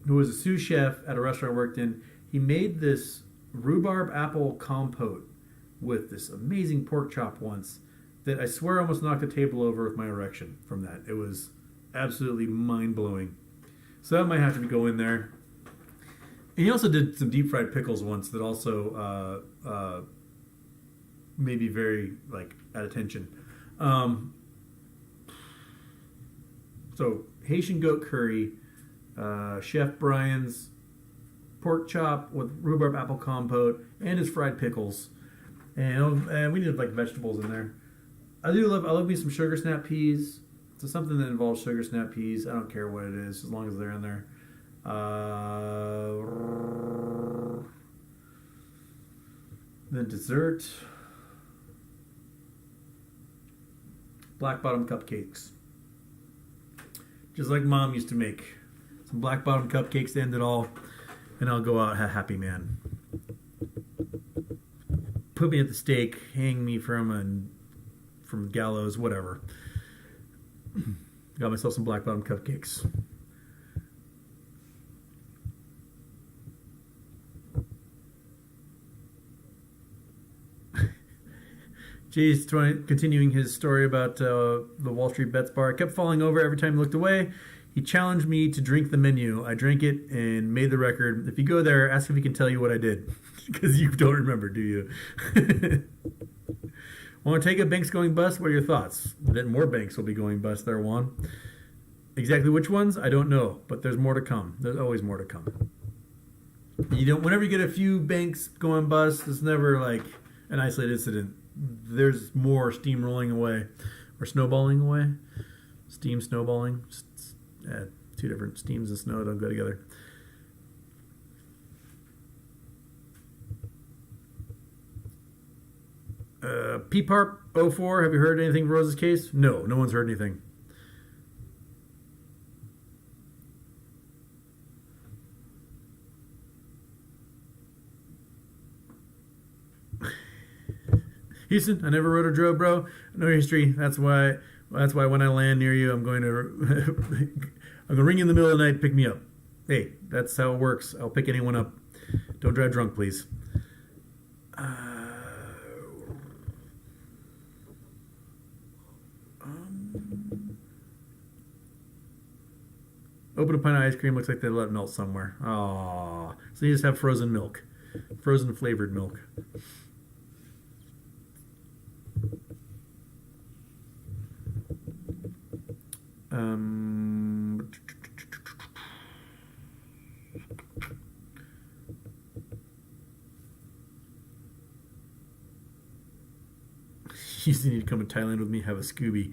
Who was a sous chef at a restaurant I worked in. He made this rhubarb apple compote with this amazing pork chop once that I swear almost knocked the table over with my erection from that. It was absolutely mind-blowing. So that might have to go in there. And he also did some deep fried pickles once that also made me very at attention. So Haitian goat curry, Chef Brian's pork chop with rhubarb apple compote, and his fried pickles, and we did vegetables in there. I love me some sugar snap peas. So something that involves sugar snap peas. I don't care what it is as long as they're in there. Then dessert. Black bottom cupcakes. Just like Mom used to make. Some black bottom cupcakes to end it all. And I'll go out a happy man. Put me at the stake. Hang me from gallows. Whatever. Got myself some black bottom cupcakes. Jay's continuing his story about the Wall Street Bets bar. I kept falling over every time he looked away. He challenged me to drink the menu. I drank it and made the record. If you go there, ask if he can tell you what I did. Because you don't remember, do you? Want to take a banks going bust? What are your thoughts? That more banks will be going bust there, Juan. Exactly which ones? I don't know. But there's more to come. There's always more to come. Whenever you get a few banks going bust, it's never like an isolated incident. There's more steam rolling away. Or snowballing away. Steam snowballing. Two different steams and snow don't go together. PPARP04, have you heard anything from Rose's case? No one's heard anything. Houston, I never rode or drove, bro. No history. That's why when I land near you, I'm going to ring you in the middle of the night to pick me up. Hey, that's how it works. I'll pick anyone up. Don't drive drunk, please. Open a pint of ice cream. Looks like they let it melt somewhere. Aww. So you just have frozen milk. Frozen flavored milk. You need to come to Thailand with me, have a Scooby.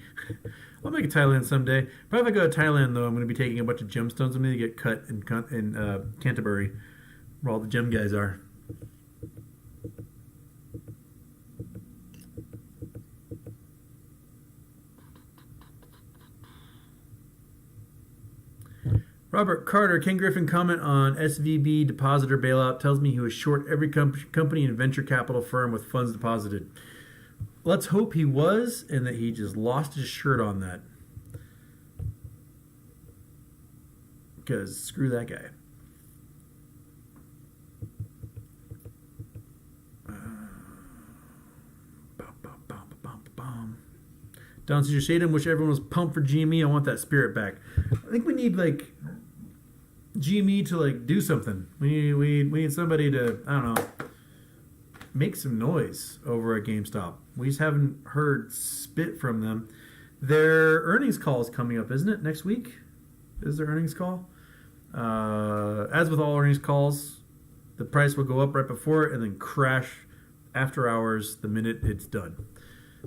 I'll make it Thailand someday. Probably if I go to Thailand, though, I'm going to be taking a bunch of gemstones. I'm going to get cut in Canterbury, where all the gem guys are. Robert Carter, Ken Griffin comment on SVB depositor bailout tells me he was short every company and venture capital firm with funds deposited. Let's hope he was and that he just lost his shirt on that. Because screw that guy. Don says, Shaden, wish everyone was pumped for GME. I want that spirit back. I think we need GME to do something. We need somebody to, I don't know, make some noise over at GameStop. We just haven't heard spit from them. Their earnings call is coming up, isn't it? Next week is their earnings call. As with all earnings calls, the price will go up right before it and then crash after hours the minute it's done.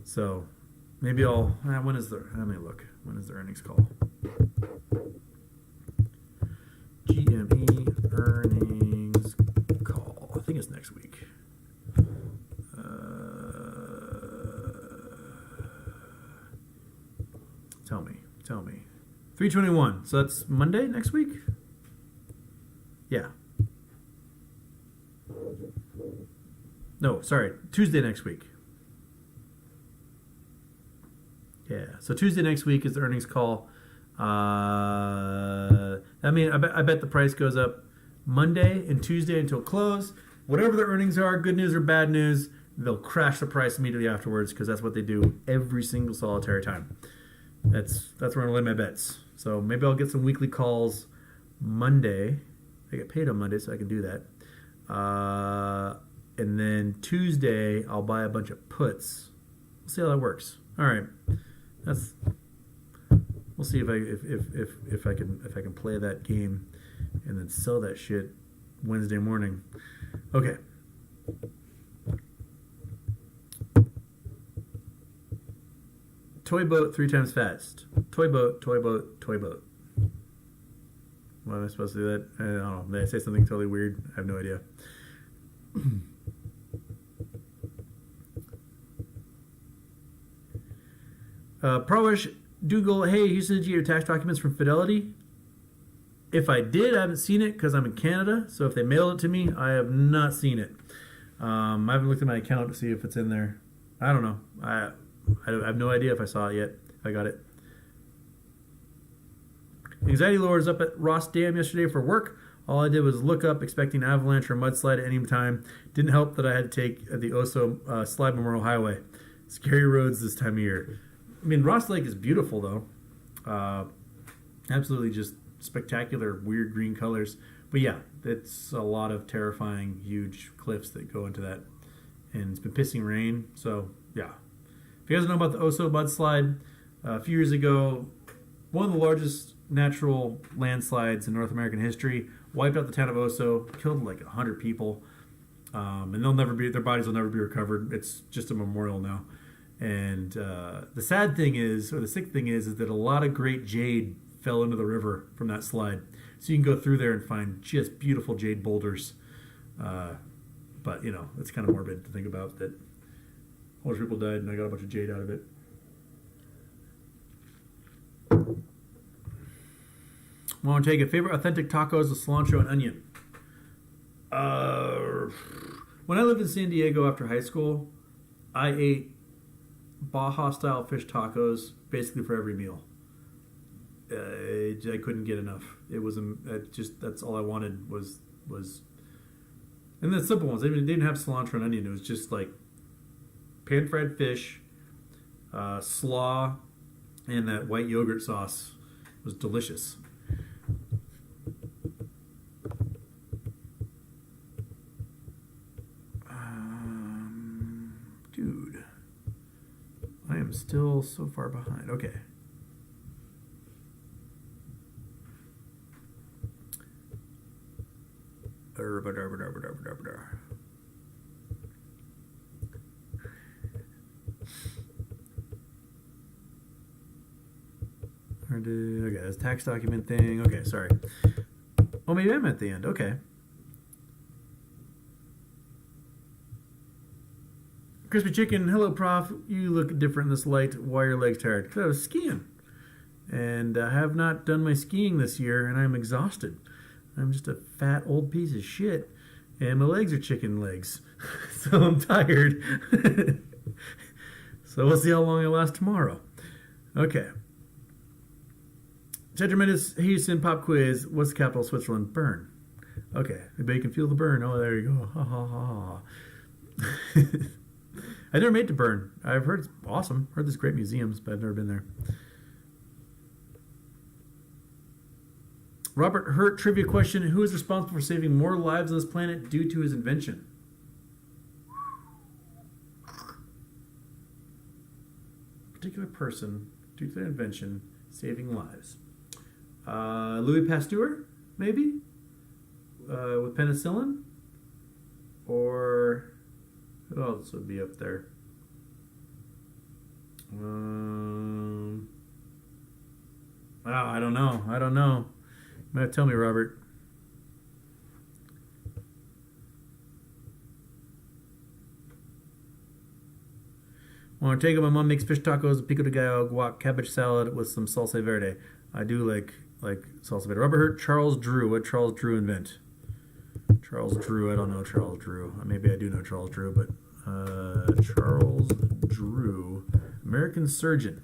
So maybe let me look. When is the earnings call? GME earnings call. I think it's next week. Tell me. 3/21. So that's Monday next week? Yeah. No, sorry. Tuesday next week. Yeah. So Tuesday next week is the earnings call. I bet the price goes up Monday and Tuesday until close. Whatever the earnings are, good news or bad news, they'll crash the price immediately afterwards because that's what they do every single solitary time. That's where I'm going to lay my bets. So maybe I'll get some weekly calls Monday. I get paid on Monday, so I can do that. And then Tuesday, I'll buy a bunch of puts. We'll see how that works. All right, we'll see if I can play that game and then sell that shit Wednesday morning. Okay. Toy boat 3 times fast. Toy boat. What am I supposed to do that? I don't know. Did I say something totally weird? I have no idea. Prawish Dougal, hey, you said you get your tax documents from Fidelity? If I did, I haven't seen it because I'm in Canada. So if they mailed it to me, I have not seen it. I haven't looked at my account to see if it's in there. I don't know. I have no idea if I saw it yet. If I got it. Anxiety lowers up at Ross Dam yesterday for work. All I did was look up, expecting an avalanche or mudslide at any time. Didn't help that I had to take the Oso Slide Memorial Highway. Scary roads this time of year. I mean, Ross Lake is beautiful, though. Absolutely just spectacular, weird green colors. But yeah, it's a lot of terrifying, huge cliffs that go into that. And it's been pissing rain, so yeah. If you guys know about the Oso mudslide, a few years ago, one of the largest natural landslides in North American history, wiped out the town of Oso, killed like 100 people, and their bodies will never be recovered. It's just a memorial now. And the sad thing is, or the sick thing is that a lot of great jade fell into the river from that slide. So you can go through there and find just beautiful jade boulders. But, you know, it's kind of morbid to think about that a bunch of people died and I got a bunch of jade out of it. Want to take a favorite authentic tacos with cilantro and onion? When I lived in San Diego after high school, I ate Baja-style fish tacos basically for every meal. I couldn't get enough. It was that's all I wanted was, and the simple ones. They didn't have cilantro and onion. It was just like pan-fried fish, slaw, and that white yogurt sauce. It was delicious. Dude, I am still so far behind. Okay. Okay, this tax document thing. Okay, sorry. Oh, maybe I'm at the end. Okay. Crispy Chicken, hello, Prof. You look different in this light. Why are your legs tired? Because I was skiing. And I have not done my skiing this year, and I'm exhausted. I'm just a fat old piece of shit, and my legs are chicken legs. So I'm tired. So we'll see how long I last tomorrow. Okay. Tetramentus Houston pop quiz. What's the capital of Switzerland? Bern. Okay. Maybe you can feel the burn. Oh, there you go. Ha ha ha. I never made it to Bern. I've heard it's awesome. Heard there's great museums, but I've never been there. Robert Hurt trivia question: who is responsible for saving more lives on this planet due to his invention? Particular person due to their invention saving lives. Louis Pasteur, maybe, with penicillin, or who else would be up there? I don't know. You might have to tell me, Robert. Want to take it? My mom makes fish tacos, pico de gallo, guac, cabbage salad with some salsa verde. I do like salsa verde. Robert Hurt, Charles Drew. What did Charles Drew invent? Charles Drew. I don't know Charles Drew. Maybe I do know Charles Drew, but Charles Drew, American surgeon.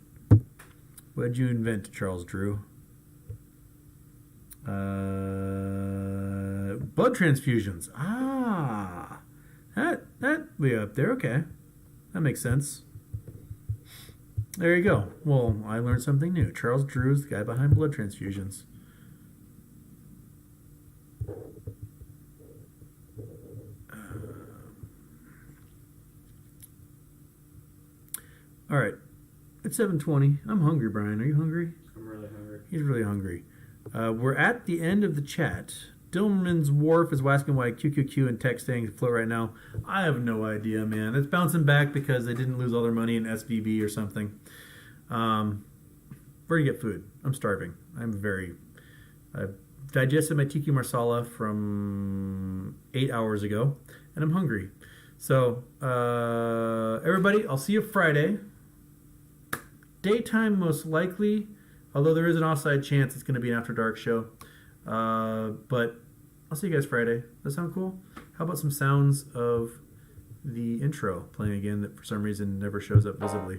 What did you invent, Charles Drew? Blood transfusions. That way up there. Okay, that makes sense. There you go. Well, I learned something new. Charles Drew is the guy behind blood transfusions. All right, it's 7:20. I'm hungry, Brian. Are you hungry? I'm really hungry. He's really hungry. We're at the end of the chat. Dillman's Wharf is asking why QQQ and tech staying afloat right now. I have no idea, man. It's bouncing back because they didn't lose all their money in SVB or something. Where do you get food? I'm starving. I've digested my tiki marsala from 8 hours ago, and I'm hungry. So, everybody, I'll see you Friday. Daytime, most likely, although there is an offside chance it's going to be an after dark show. But I'll see you guys Friday. Does that sound cool? How about some sounds of the intro playing again that for some reason never shows up visibly?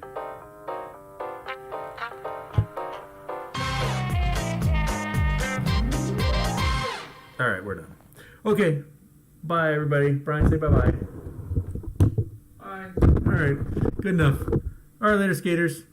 All right, we're done. Okay, bye everybody. Brian, say bye-bye. Bye. All right, good enough. All right, later, skaters.